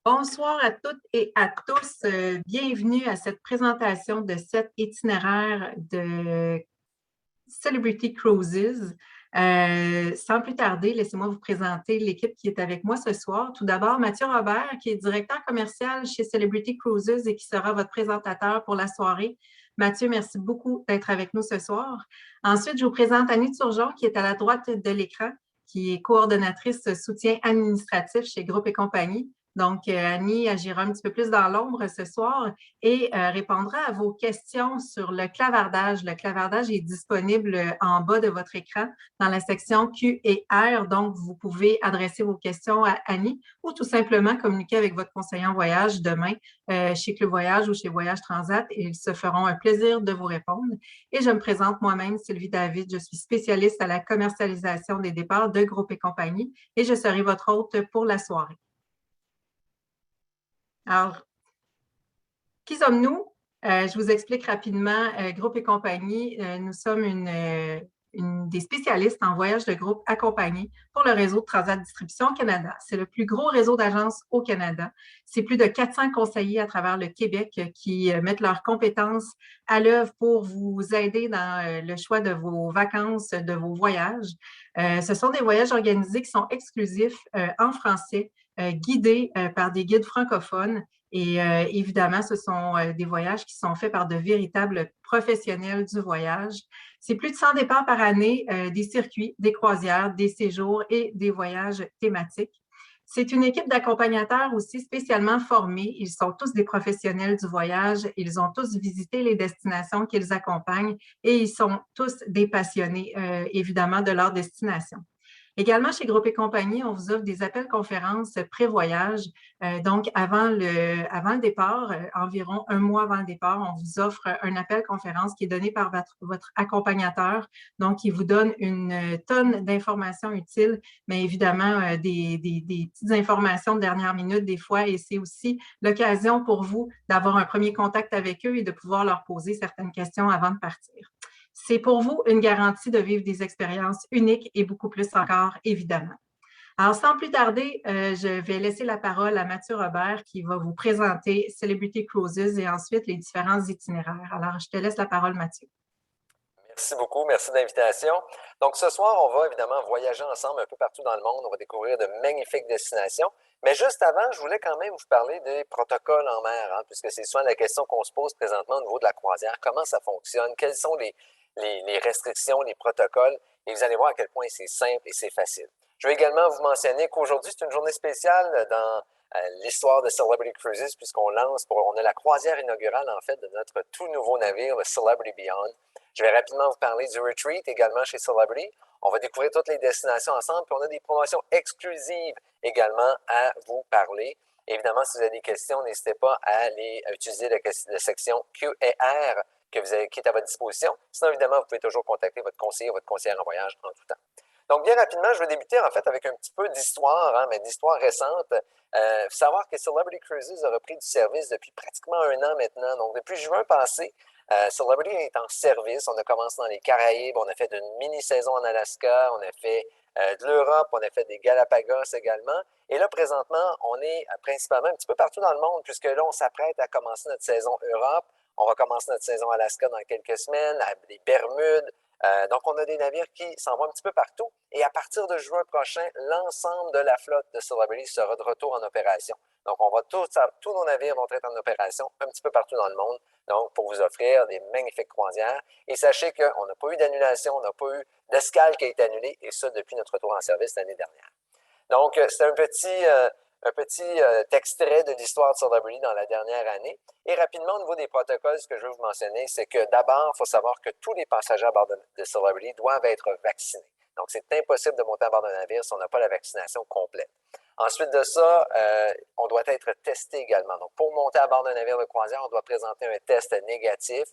Bonsoir à toutes et à tous. Bienvenue à cette présentation de cet itinéraire de Celebrity Cruises. Sans plus tarder, laissez-moi vous présenter l'équipe qui est avec moi ce soir. Tout d'abord, Mathieu Robert, qui est directeur commercial chez Celebrity Cruises et qui sera votre présentateur pour la soirée. Mathieu, merci beaucoup d'être avec nous ce soir. Ensuite, je vous présente Annie Turgeon, qui est à la droite de l'écran, qui est coordonnatrice soutien administratif chez Groupe et compagnie. Donc, Annie agira un petit peu plus dans l'ombre ce soir et répondra à vos questions sur le clavardage. Le clavardage est disponible en bas de votre écran dans la section Q&R. Donc, vous pouvez adresser vos questions à Annie ou tout simplement communiquer avec votre conseiller en voyage demain chez Club Voyage ou chez Voyage Transat et ils se feront un plaisir de vous répondre. Et je me présente moi-même, Sylvie David. Je suis spécialiste à la commercialisation des départs de Groupe et compagnie et je serai votre hôte pour la soirée. Alors, qui sommes-nous? Je vous explique rapidement. Groupe et compagnie, nous sommes une des spécialistes en voyage de groupe accompagné pour le réseau de Transat Distribution Canada. C'est le plus gros réseau d'agences au Canada. C'est plus de 400 conseillers à travers le Québec qui mettent leurs compétences à l'œuvre pour vous aider dans le choix de vos vacances, de vos voyages. Ce sont des voyages organisés qui sont exclusifs en français, guidés par des guides francophones. Et évidemment, ce sont des voyages qui sont faits par de véritables professionnels du voyage. C'est plus de 100 départs par année, des circuits, des croisières, des séjours et des voyages thématiques. C'est une équipe d'accompagnateurs aussi spécialement formés. Ils sont tous des professionnels du voyage. Ils ont tous visité les destinations qu'ils accompagnent et ils sont tous des passionnés, évidemment, de leur destination. Également, chez Groupe et compagnie, on vous offre des appels conférences pré-voyage. Donc, avant le départ, environ un mois avant le départ, on vous offre un appel conférence qui est donné par votre accompagnateur. Donc, il vous donne une tonne d'informations utiles, mais évidemment, des petites informations de dernière minute des fois. Et c'est aussi l'occasion pour vous d'avoir un premier contact avec eux et de pouvoir leur poser certaines questions avant de partir. C'est pour vous une garantie de vivre des expériences uniques et beaucoup plus encore, évidemment. Alors, sans plus tarder, je vais laisser la parole à Mathieu Robert qui va vous présenter Celebrity Cruises et ensuite les différents itinéraires. Alors, je te laisse la parole, Mathieu. Merci beaucoup, merci de l'invitation. Donc, ce soir, on va évidemment voyager ensemble un peu partout dans le monde. On va découvrir de magnifiques destinations. Mais juste avant, je voulais quand même vous parler des protocoles en mer, hein, puisque c'est souvent la question qu'on se pose présentement au niveau de la croisière. Comment ça fonctionne? Quelles sont les restrictions, les protocoles? Et vous allez voir à quel point c'est simple et c'est facile. Je vais également vous mentionner qu'aujourd'hui, c'est une journée spéciale dans l'histoire de Celebrity Cruises, puisqu'on on a la croisière inaugurale, en fait, de notre tout nouveau navire, le Celebrity Beyond. Je vais rapidement vous parler du retreat également chez Celebrity. On va découvrir toutes les destinations ensemble, puis on a des promotions exclusives également à vous parler. Évidemment, si vous avez des questions, n'hésitez pas à utiliser la section Q&R qui est à votre disposition. Sinon, évidemment, vous pouvez toujours contacter votre conseiller ou votre conseillère en voyage en tout temps. Donc, bien rapidement, je vais débuter en fait avec un petit peu d'histoire, hein, mais d'histoire récente. Il faut savoir que Celebrity Cruises a repris du service depuis pratiquement un an maintenant. Donc, depuis juin passé, Celebrity est en service. On a commencé dans les Caraïbes, on a fait une mini-saison en Alaska, on a fait de l'Europe, on a fait des Galapagos également. Et là, présentement, on est principalement un petit peu partout dans le monde, puisque là, on s'apprête à commencer notre saison Europe. On va commencer notre saison Alaska dans quelques semaines, les Bermudes. Donc, on a des navires qui s'en vont un petit peu partout. Et à partir de juin prochain, l'ensemble de la flotte de Celebrity sera de retour en opération. Donc, tous nos navires vont être en opération un petit peu partout dans le monde. Donc, pour vous offrir des magnifiques croisières. Et sachez qu'on n'a pas eu d'annulation, on n'a pas eu d'escale qui a été annulée, et ça depuis notre retour en service l'année dernière. Donc, c'est un petit extrait de l'histoire de Celebrity dans la dernière année. Et rapidement, au niveau des protocoles, ce que je veux vous mentionner, c'est que d'abord, il faut savoir que tous les passagers à bord de Celebrity doivent être vaccinés. Donc, c'est impossible de monter à bord d'un navire si on n'a pas la vaccination complète. Ensuite de ça, on doit être testé également. Donc, pour monter à bord d'un navire de croisière, on doit présenter un test négatif.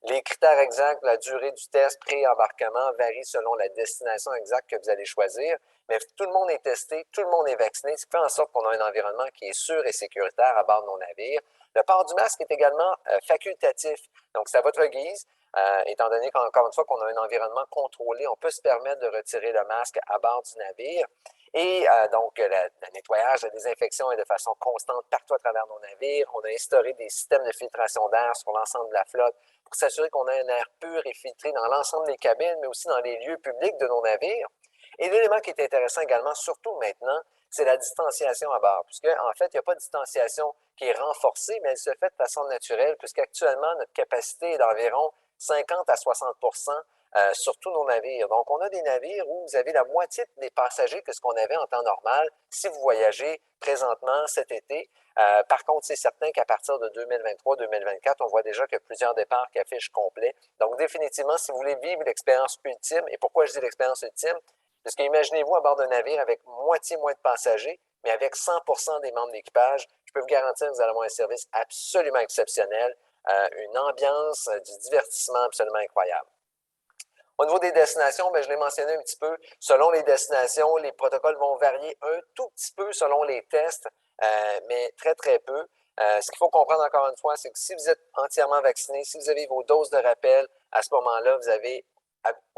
Les critères exacts, la durée du test pré-embarquement varient selon la destination exacte que vous allez choisir. Mais tout le monde est testé, tout le monde est vacciné, ce qui fait en sorte qu'on a un environnement qui est sûr et sécuritaire à bord de nos navires. Le port du masque est également facultatif, donc c'est à votre guise. Étant donné qu'encore une fois qu'on a un environnement contrôlé, on peut se permettre de retirer le masque à bord du navire. Et donc, le nettoyage, la désinfection est de façon constante partout à travers nos navires. On a instauré des systèmes de filtration d'air sur l'ensemble de la flotte pour s'assurer qu'on a un air pur et filtré dans l'ensemble des cabines, mais aussi dans les lieux publics de nos navires. Et l'élément qui est intéressant également, surtout maintenant, c'est la distanciation à bord, puisque en fait, il n'y a pas de distanciation qui est renforcée, mais elle se fait de façon naturelle, puisqu'actuellement, notre capacité est d'environ 50 à 60 sur tous nos navires. Donc, on a des navires où vous avez la moitié des passagers que ce qu'on avait en temps normal si vous voyagez présentement cet été. Par contre, c'est certain qu'à partir de 2023-2024, on voit déjà qu'il y a plusieurs départs qui affichent complet. Donc, définitivement, si vous voulez vivre l'expérience ultime, et pourquoi je dis l'expérience ultime? Parce qu'imaginez-vous à bord d'un navire avec moitié moins de passagers, mais avec 100 des membres d'équipage, je peux vous garantir que vous allez avoir un service absolument exceptionnel, une ambiance, du divertissement absolument incroyable. Au niveau des destinations, bien, je l'ai mentionné un petit peu, selon les destinations, les protocoles vont varier un tout petit peu selon les tests, mais très, très peu. Ce qu'il faut comprendre encore une fois, c'est que si vous êtes entièrement vacciné, si vous avez vos doses de rappel, à ce moment-là, vous avez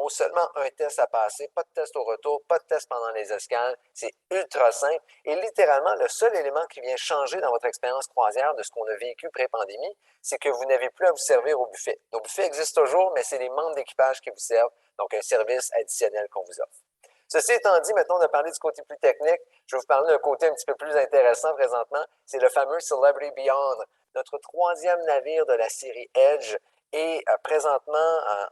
seulement un test à passer, pas de test au retour, pas de test pendant les escales. C'est ultra simple. Et littéralement, le seul élément qui vient changer dans votre expérience croisière de ce qu'on a vécu pré-pandémie, c'est que vous n'avez plus à vous servir au buffet. Nos buffets existent toujours, mais c'est les membres d'équipage qui vous servent, donc un service additionnel qu'on vous offre. Ceci étant dit, maintenant, on a parlé du côté plus technique. Je vais vous parler d'un côté un petit peu plus intéressant présentement. C'est le fameux Celebrity Beyond, notre troisième navire de la série Edge, est présentement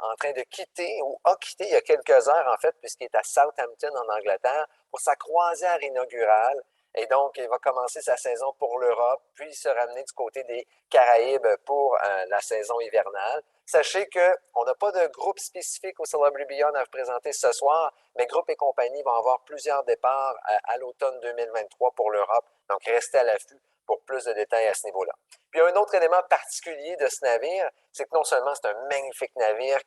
en train de quitter, ou a quitté il y a quelques heures, en fait, puisqu'il est à Southampton, en Angleterre, pour sa croisière inaugurale. Et donc, il va commencer sa saison pour l'Europe, puis se ramener du côté des Caraïbes pour la saison hivernale. Sachez qu'on n'a pas de groupe spécifique au Celebrity Beyond à vous présenter ce soir, mais Groupe et compagnie vont avoir plusieurs départs à l'automne 2023 pour l'Europe. Donc, restez à l'affût pour plus de détails à ce niveau-là. Puis, un autre élément particulier de ce navire, c'est que non seulement c'est un magnifique navire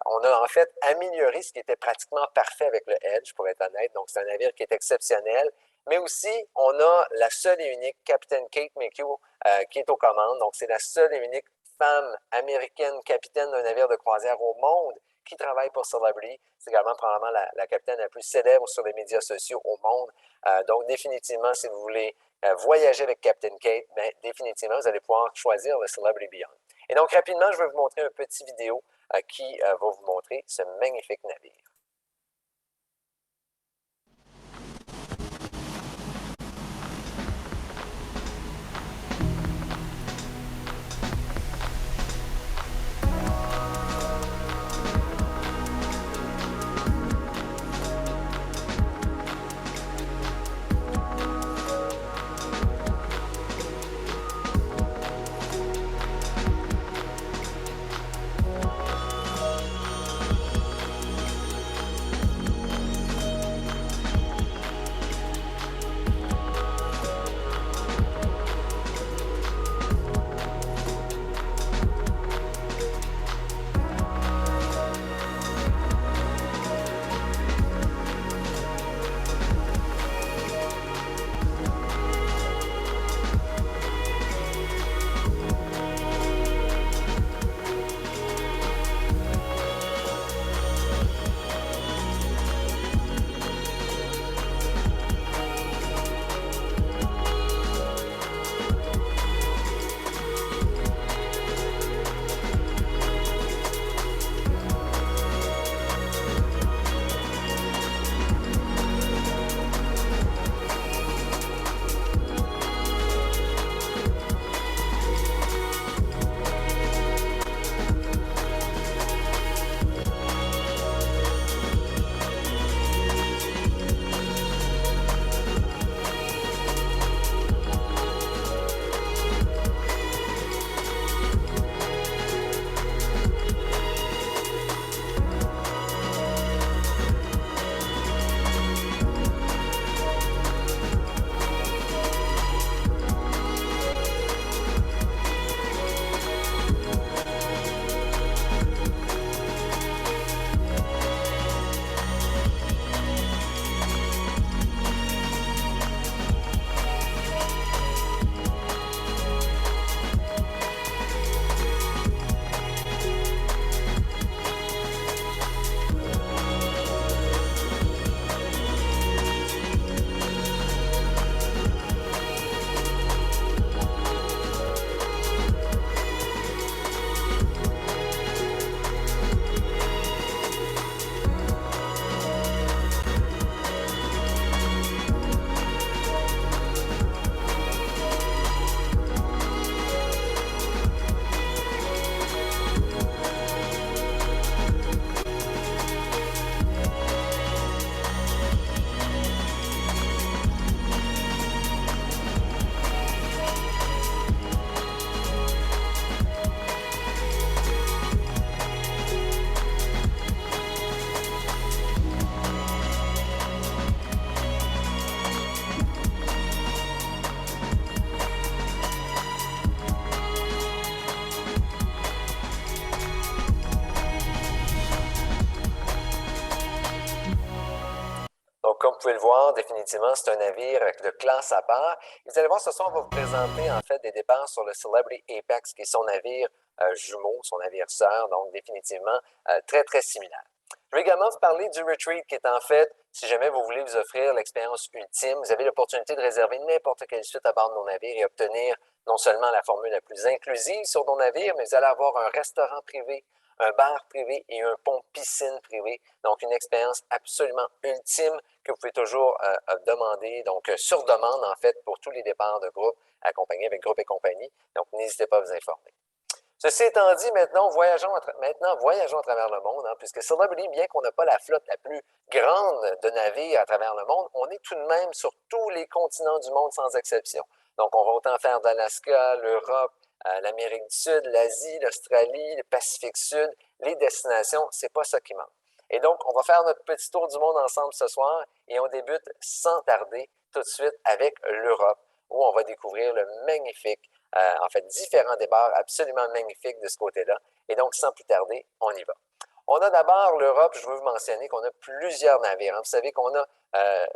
on a en fait amélioré ce qui était pratiquement parfait avec le Edge, pour être honnête. Donc, c'est un navire qui est exceptionnel. Mais aussi, on a la seule et unique Capitaine Kate McHugh qui est aux commandes. Donc, c'est la seule et unique femme américaine capitaine d'un navire de croisière au monde qui travaille pour Celebrity. C'est également probablement la capitaine la plus célèbre sur les médias sociaux au monde. Donc, définitivement, si vous voulez voyager avec Captain Kate, bien, définitivement, vous allez pouvoir choisir le Celebrity Beyond. Et donc, rapidement, je vais vous montrer un petit vidéo qui va vous montrer ce magnifique navire. pouvez le voir, définitivement, c'est un navire de classe à part. Et vous allez voir, ce soir, on va vous présenter en fait des départs sur le Celebrity Apex, qui est son navire jumeau, son navire sœur, donc définitivement très, très similaire. Je vais également vous parler du Retreat, qui est en fait, si jamais vous voulez vous offrir l'expérience ultime, vous avez l'opportunité de réserver n'importe quelle suite à bord de nos navires et obtenir non seulement la formule la plus inclusive sur nos navires, mais vous allez avoir un restaurant privé, un bar privé et un pont piscine privé. Donc, une expérience absolument ultime que vous pouvez toujours demander, donc sur demande en fait, pour tous les départs de groupe accompagnés avec Groupe et compagnie. Donc, n'hésitez pas à vous informer. Ceci étant dit, maintenant, voyageons à travers le monde, hein, puisque Celebrity, bien qu'on n'a pas la flotte la plus grande de navires à travers le monde, on est tout de même sur tous les continents du monde sans exception. Donc, on va autant faire d'Alaska, l'Europe, l'Amérique du Sud, l'Asie, l'Australie, le Pacifique Sud, les destinations, c'est pas ça qui manque. Et donc, on va faire notre petit tour du monde ensemble ce soir et on débute sans tarder tout de suite avec l'Europe, où on va découvrir le magnifique en fait, différents départs absolument magnifiques de ce côté-là. Et donc, sans plus tarder, on y va. On a d'abord l'Europe, je veux vous mentionner qu'on a plusieurs navires. Hein. Vous savez qu'on a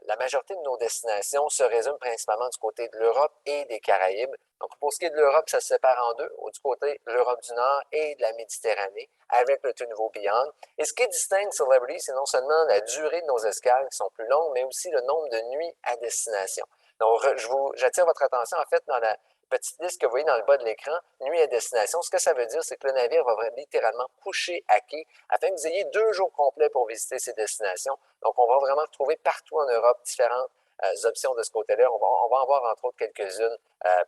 la majorité de nos destinations se résument principalement du côté de l'Europe et des Caraïbes. Donc, pour ce qui est de l'Europe, ça se sépare en deux, du côté de l'Europe du Nord et de la Méditerranée, avec le tout nouveau Beyond. Et ce qui distingue Celebrity, c'est non seulement la durée de nos escales qui sont plus longues, mais aussi le nombre de nuits à destination. Donc, j'attire votre attention, en fait, dans la petite liste que vous voyez dans le bas de l'écran, nuit à destination. Ce que ça veut dire, c'est que le navire va littéralement coucher à quai afin que vous ayez 2 jours complets pour visiter ces destinations. Donc, on va vraiment retrouver partout en Europe différentes options de ce côté-là. On va en voir entre autres quelques-unes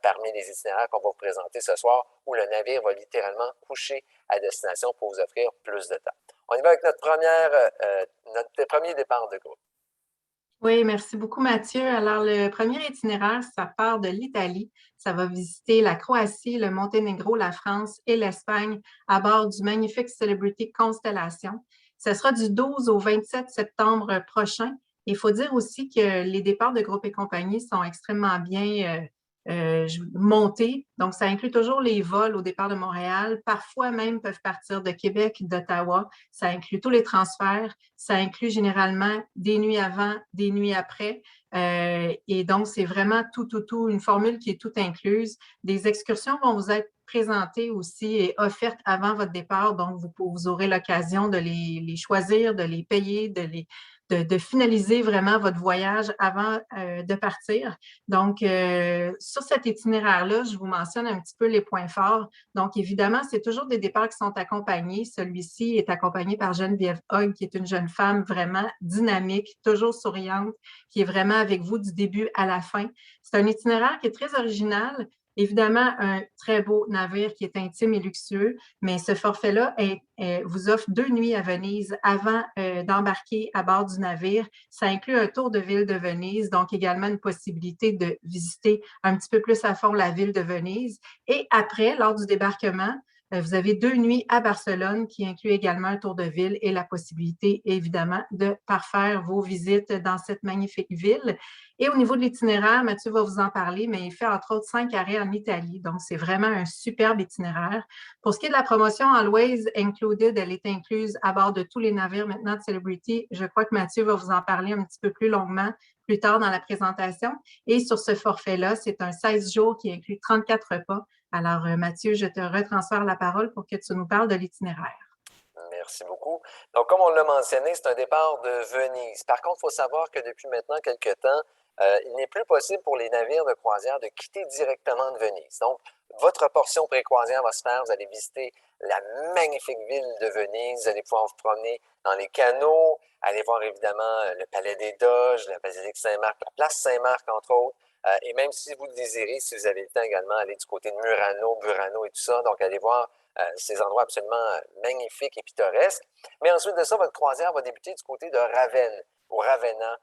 parmi les itinéraires qu'on va vous présenter ce soir où le navire va littéralement coucher à destination pour vous offrir plus de temps. On y va avec notre premier départ de groupe. Oui, merci beaucoup, Mathieu. Alors, le premier itinéraire, ça part de l'Italie. Ça va visiter la Croatie, le Monténégro, la France et l'Espagne à bord du magnifique Celebrity Constellation. Ce sera du 12 au 27 septembre prochain. Il faut dire aussi que les départs de groupe et compagnie sont extrêmement bien montés. Donc, ça inclut toujours les vols au départ de Montréal. Parfois même peuvent partir de Québec, d'Ottawa. Ça inclut tous les transferts. Ça inclut généralement des nuits avant, des nuits après. Et donc, c'est vraiment tout, une formule qui est tout incluse. Des excursions vont vous être présentées aussi et offertes avant votre départ. Donc, vous aurez l'occasion de les choisir, de les payer, de finaliser vraiment votre voyage avant de partir. Donc, sur cet itinéraire-là, je vous mentionne un petit peu les points forts. Donc, évidemment, c'est toujours des départs qui sont accompagnés. Celui-ci est accompagné par Geneviève Hogg, qui est une jeune femme vraiment dynamique, toujours souriante, qui est vraiment avec vous du début à la fin. C'est un itinéraire qui est très original. Évidemment, un très beau navire qui est intime et luxueux, mais ce forfait-là vous offre 2 nuits à Venise avant d'embarquer à bord du navire. Ça inclut un tour de ville de Venise, donc également une possibilité de visiter un petit peu plus à fond la ville de Venise. Et après, lors du débarquement, vous avez 2 nuits à Barcelone qui inclut également un tour de ville et la possibilité, évidemment, de parfaire vos visites dans cette magnifique ville. Et au niveau de l'itinéraire, Mathieu va vous en parler, mais il fait entre autres 5 arrêts en Italie. Donc, c'est vraiment un superbe itinéraire. Pour ce qui est de la promotion Always Included, elle est incluse à bord de tous les navires maintenant de Celebrity. Je crois que Mathieu va vous en parler un petit peu plus longuement plus tard dans la présentation. Et sur ce forfait-là, c'est un 16 jours qui inclut 34 repas. Alors, Mathieu, je te retransfère la parole pour que tu nous parles de l'itinéraire. Merci beaucoup. Donc, comme on l'a mentionné, c'est un départ de Venise. Par contre, il faut savoir que depuis maintenant quelques temps, il n'est plus possible pour les navires de croisière de quitter directement de Venise. Donc, votre portion pré-croisière va se faire. Vous allez visiter la magnifique ville de Venise. Vous allez pouvoir vous promener dans les canaux, aller voir évidemment le Palais des Doges, la Basilique Saint-Marc, la place Saint-Marc, entre autres. Et même si vous le désirez, si vous avez le temps également, aller du côté de Murano, Burano et tout ça. Donc, allez voir ces endroits absolument magnifiques et pittoresques. Mais ensuite de ça, votre croisière va débuter du côté de Ravenne, ou Ravenna.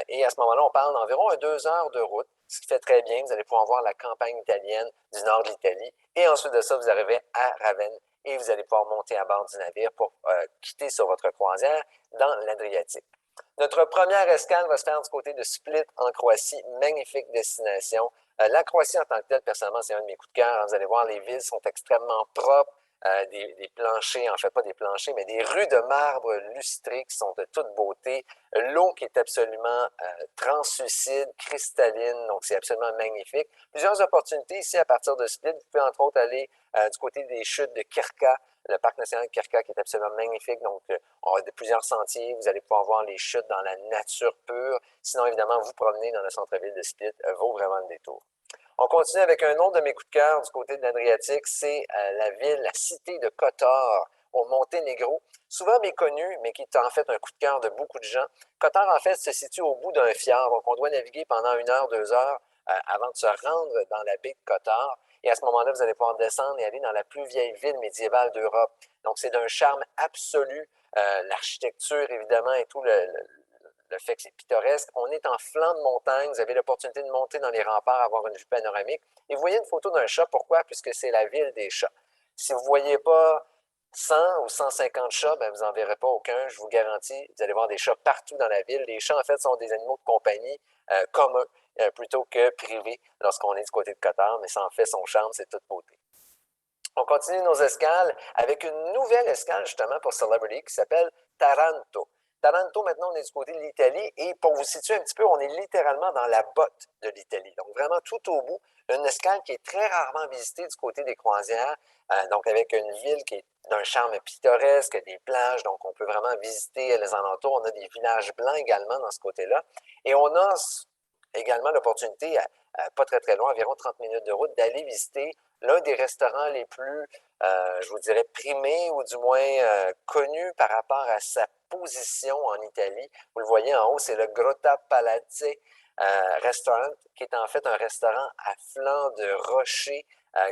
Et à ce moment-là, on parle d'environ 2 heures de route, ce qui fait très bien. Vous allez pouvoir voir la campagne italienne du nord de l'Italie. Et ensuite de ça, vous arrivez à Ravenne et vous allez pouvoir monter à bord du navire pour quitter sur votre croisière dans l'Adriatique. Notre première escale va se faire du côté de Split en Croatie, magnifique destination. La Croatie en tant que telle, personnellement, c'est un de mes coups de cœur. Vous allez voir, les villes sont extrêmement propres. des planchers, en fait pas des planchers, mais des rues de marbre lustrées qui sont de toute beauté, l'eau qui est absolument translucide, cristalline, donc c'est absolument magnifique. Plusieurs opportunités ici à partir de Split. Vous pouvez entre autres aller du côté des chutes de Kirka, le parc national de Kirka qui est absolument magnifique, donc on a plusieurs sentiers, vous allez pouvoir voir les chutes dans la nature pure. Sinon, évidemment, vous promener dans le centre-ville de Split vaut vraiment le détour. On continue avec un autre de mes coups de cœur du côté de l'Adriatique, c'est la ville, la cité de Kotor, au Monténégro, souvent méconnue, mais qui est en fait un coup de cœur de beaucoup de gens. Kotor, en fait, se situe au bout d'un fjord, donc on doit naviguer pendant 1 heure, 2 heures avant de se rendre dans la baie de Kotor. Et à ce moment-là, vous allez pouvoir descendre et aller dans la plus vieille ville médiévale d'Europe. Donc, c'est d'un charme absolu. L'architecture, évidemment, et tout le fait que c'est pittoresque. On est en flanc de montagne. Vous avez l'opportunité de monter dans les remparts, avoir une vue panoramique. Et vous voyez une photo d'un chat. Pourquoi? Puisque c'est la ville des chats. Si vous ne voyez pas 100 ou 150 chats, ben vous n'en verrez pas aucun. Je vous garantis, vous allez voir des chats partout dans la ville. Les chats, en fait, sont des animaux de compagnie communs plutôt que privés lorsqu'on est du côté de Cotard, mais ça en fait son charme, c'est toute beauté. On continue nos escales avec une nouvelle escale justement pour Celebrity qui s'appelle Taranto. Taranto, maintenant, on est du côté de l'Italie et pour vous situer un petit peu, on est littéralement dans la botte de l'Italie. Donc, vraiment tout au bout, une escale qui est très rarement visitée du côté des croisières, donc avec une ville qui est d'un charme pittoresque, des plages, donc on peut vraiment visiter les alentours. On a des villages blancs également dans ce côté-là. Et on a également l'opportunité, pas très très loin, environ 30 minutes de route, d'aller visiter l'un des restaurants les plus, je vous dirais, primés ou du moins connus par rapport à sa position en Italie. Vous le voyez en haut, c'est le Grotta Palazzo Restaurant, qui est en fait un restaurant à flanc de rocher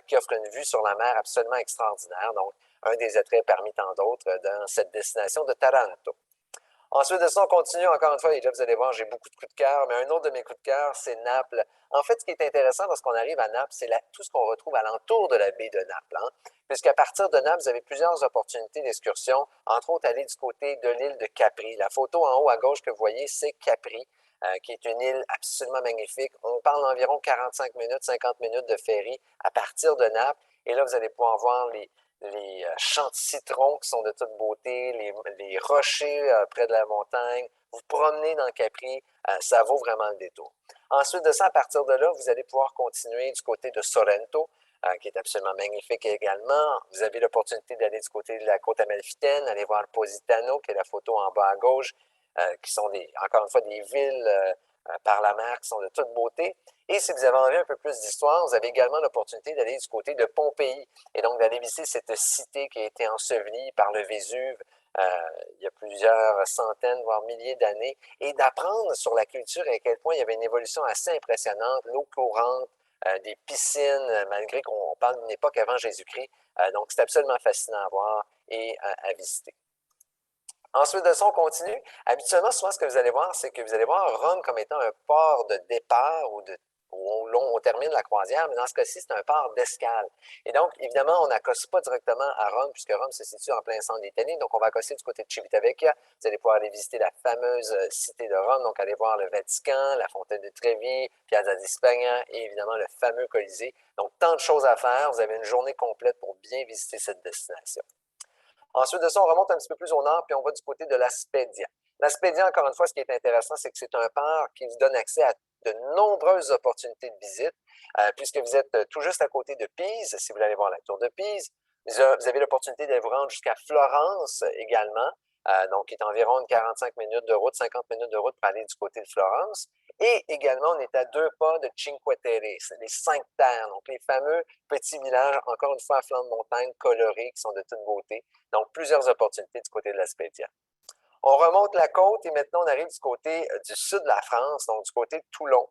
qui offre une vue sur la mer absolument extraordinaire. Donc, un des attraits parmi tant d'autres dans cette destination de Taranto. Ensuite de ça, on continue encore une fois, et là, vous allez voir, j'ai beaucoup de coups de cœur, mais un autre de mes coups de cœur, c'est Naples. En fait, ce qui est intéressant lorsqu'on arrive à Naples, c'est tout ce qu'on retrouve alentour de la baie de Naples. Hein? Puisqu'à partir de Naples, vous avez plusieurs opportunités d'excursion, entre autres aller du côté de l'île de Capri. La photo en haut à gauche que vous voyez, c'est Capri, qui est une île absolument magnifique. On parle d'environ 45 minutes, 50 minutes de ferry à partir de Naples. Et là, vous allez pouvoir voir les champs de citron qui sont de toute beauté, les rochers près de la montagne. Vous promenez dans Capri, ça vaut vraiment le détour. Ensuite de ça, à partir de là, vous allez pouvoir continuer du côté de Sorrento, qui est absolument magnifique également. Vous avez l'opportunité d'aller du côté de la côte amalfitaine, aller voir Positano, qui est la photo en bas à gauche, qui sont encore une fois des villes par la mer qui sont de toute beauté. Et si vous avez envie un peu plus d'histoire, vous avez également l'opportunité d'aller du côté de Pompéi et donc d'aller visiter cette cité qui a été ensevelie par le Vésuve il y a plusieurs centaines, voire milliers d'années, et d'apprendre sur la culture et à quel point il y avait une évolution assez impressionnante, l'eau courante, des piscines, malgré qu'on parle d'une époque avant Jésus-Christ. Donc, c'est absolument fascinant à voir et à visiter. Ensuite de ça, on continue. Habituellement, souvent, ce que vous allez voir, c'est que vous allez voir Rome comme étant un port de départ où on termine la croisière, mais dans ce cas-ci, c'est un port d'escale. Et donc, évidemment, on n'accoste pas directement à Rome, puisque Rome se situe en plein centre d'Italie, donc on va accoster du côté de Civitavecchia. Vous allez pouvoir aller visiter la fameuse cité de Rome, donc aller voir le Vatican, la fontaine de Trevi, Piazza di Spagna et évidemment le fameux Colisée. Donc, tant de choses à faire. Vous avez une journée complète pour bien visiter cette destination. Ensuite de ça, on remonte un petit peu plus au nord, puis on va du côté de la Spedia. La Spedia, encore une fois, ce qui est intéressant, c'est que c'est un port qui vous donne accès à de nombreuses opportunités de visite, puisque vous êtes tout juste à côté de Pise, si vous voulez aller voir la tour de Pise. Vous avez l'opportunité d'aller vous rendre jusqu'à Florence également, donc qui est environ une 45 minutes de route, 50 minutes de route pour aller du côté de Florence. Et également, on est à 2 pas de Cinque Terre, les 5 terres, donc les fameux petits villages, encore une fois, à flanc de montagne, colorés, qui sont de toute beauté. Donc, plusieurs opportunités du côté de la Spedia. On remonte la côte et maintenant, on arrive du côté du sud de la France, donc du côté de Toulon.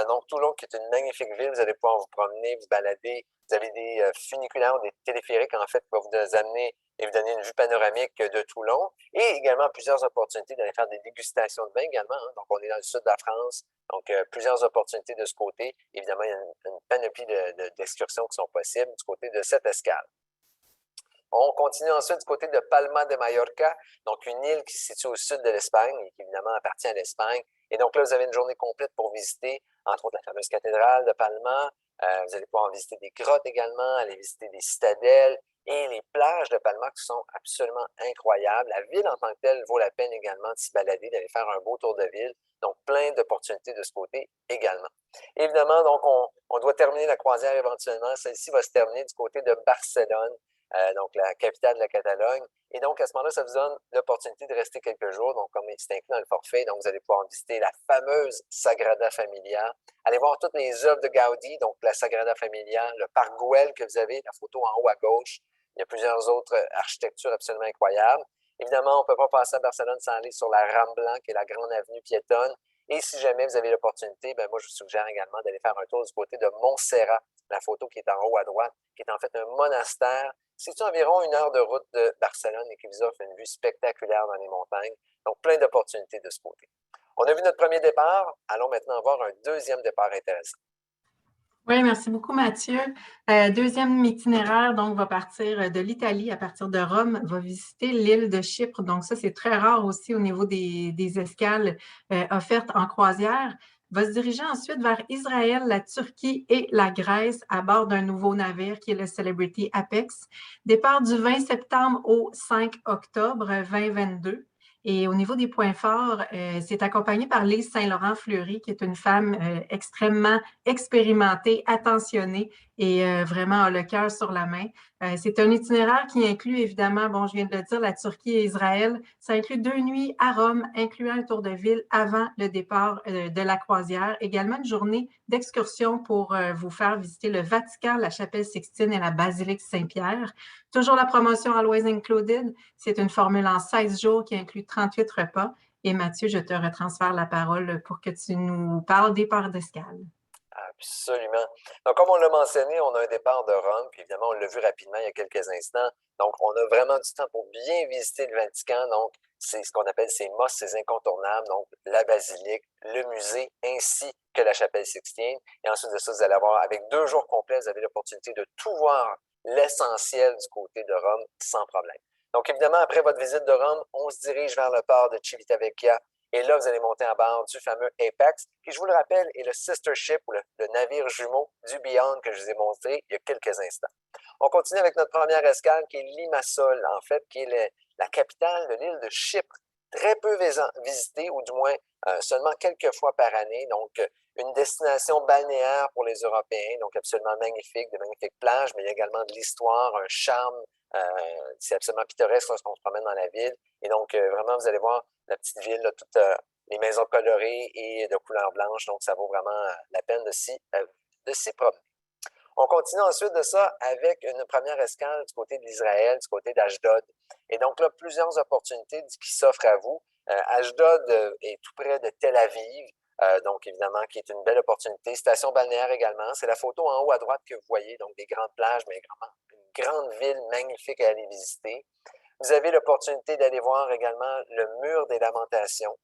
Donc, Toulon, qui est une magnifique ville, vous allez pouvoir vous promener, vous balader. Vous avez des funiculaires, des téléphériques, en fait, qui vont vous amener et vous donner une vue panoramique de Toulon. Et également plusieurs opportunités d'aller faire des dégustations de vin également. Hein. Donc, on est dans le sud de la France. Donc, plusieurs opportunités de ce côté. Évidemment, il y a une panoplie d'excursions qui sont possibles du côté de cette escale. On continue ensuite du côté de Palma de Mallorca, donc une île qui se situe au sud de l'Espagne et qui évidemment appartient à l'Espagne. Et donc là, vous avez une journée complète pour visiter, entre autres, la fameuse cathédrale de Palma. Vous allez pouvoir visiter des grottes également, aller visiter des citadelles et les plages de Palma qui sont absolument incroyables. La ville en tant que telle vaut la peine également de s'y balader, d'aller faire un beau tour de ville. Donc, plein d'opportunités de ce côté également. Évidemment, donc, on doit terminer la croisière éventuellement. Celle-ci va se terminer du côté de Barcelone, donc la capitale de la Catalogne. Et donc, à ce moment-là, ça vous donne l'opportunité de rester quelques jours. Donc, comme c'est inclus dans le forfait, donc vous allez pouvoir visiter la fameuse Sagrada Familia. Allez voir toutes les œuvres de Gaudi, donc la Sagrada Familia, le parc Güell que vous avez, la photo en haut à gauche. Il y a plusieurs autres architectures absolument incroyables. Évidemment, on ne peut pas passer à Barcelone sans aller sur la Rambla, qui est la grande avenue piétonne. Et si jamais vous avez l'opportunité, ben moi, je vous suggère également d'aller faire un tour du côté de Montserrat, la photo qui est en haut à droite, qui est en fait un monastère. C'est environ 1 heure de route de Barcelone et qui vous offre une vue spectaculaire dans les montagnes. Donc, plein d'opportunités de ce côté. On a vu notre premier départ. Allons maintenant voir un deuxième départ intéressant. Oui, merci beaucoup, Mathieu. Deuxième itinéraire, donc, va partir de l'Italie, à partir de Rome, va visiter l'île de Chypre. Donc, ça, c'est très rare aussi au niveau des escales offertes en croisière. Va se diriger ensuite vers Israël, la Turquie et la Grèce à bord d'un nouveau navire qui est le Celebrity Apex. Départ du 20 septembre au 5 octobre 2022. Et au niveau des points forts, c'est accompagné par Lise Saint-Laurent-Fleury, qui est une femme extrêmement expérimentée, attentionnée et vraiment a le cœur sur la main. C'est un itinéraire qui inclut évidemment, bon, je viens de le dire, la Turquie et Israël. Ça inclut 2 nuits à Rome, incluant un tour de ville avant le départ de la croisière. Également une journée d'excursion pour vous faire visiter le Vatican, la chapelle Sixtine et la basilique Saint-Pierre. Toujours la promotion Always Included. C'est une formule en 16 jours qui inclut 38 repas. Et Mathieu, je te retransfère la parole pour que tu nous parles des ports d'escale. Absolument. Donc, comme on l'a mentionné, on a un départ de Rome, puis évidemment, on l'a vu rapidement il y a quelques instants. Donc, on a vraiment du temps pour bien visiter le Vatican. Donc, c'est ce qu'on appelle ces must, ces incontournables. Donc, la basilique, le musée, ainsi que la chapelle Sixtine. Et ensuite de ça, vous allez avoir, avec 2 jours complets, vous avez l'opportunité de tout voir l'essentiel du côté de Rome sans problème. Donc, évidemment, après votre visite de Rome, on se dirige vers le port de Civitavecchia. Et là, vous allez monter à bord du fameux Apex, qui, je vous le rappelle, est le sister ship ou le navire jumeau du Beyond que je vous ai montré il y a quelques instants. On continue avec notre première escale qui est Limassol, en fait, qui est la capitale de l'île de Chypre, très peu visitée, ou du moins seulement quelques fois par année. Donc, une destination balnéaire pour les Européens, donc absolument magnifique, de magnifiques plages, mais il y a également de l'histoire, un charme. C'est absolument pittoresque lorsqu'on se promène dans la ville. Et donc, vraiment, vous allez voir la petite ville, là, toutes les maisons colorées et de couleur blanche. Donc, ça vaut vraiment la peine de s'y promener. On continue ensuite de ça avec une première escale du côté de l'Israël, du côté d'Ashdod. Et donc là, plusieurs opportunités qui s'offrent à vous. Ashdod est tout près de Tel Aviv, donc évidemment, qui est une belle opportunité. Station balnéaire également. C'est la photo en haut à droite que vous voyez, donc des grandes plages, mais également une grande ville magnifique à aller visiter. Vous avez l'opportunité d'aller voir également le mur des lamentations,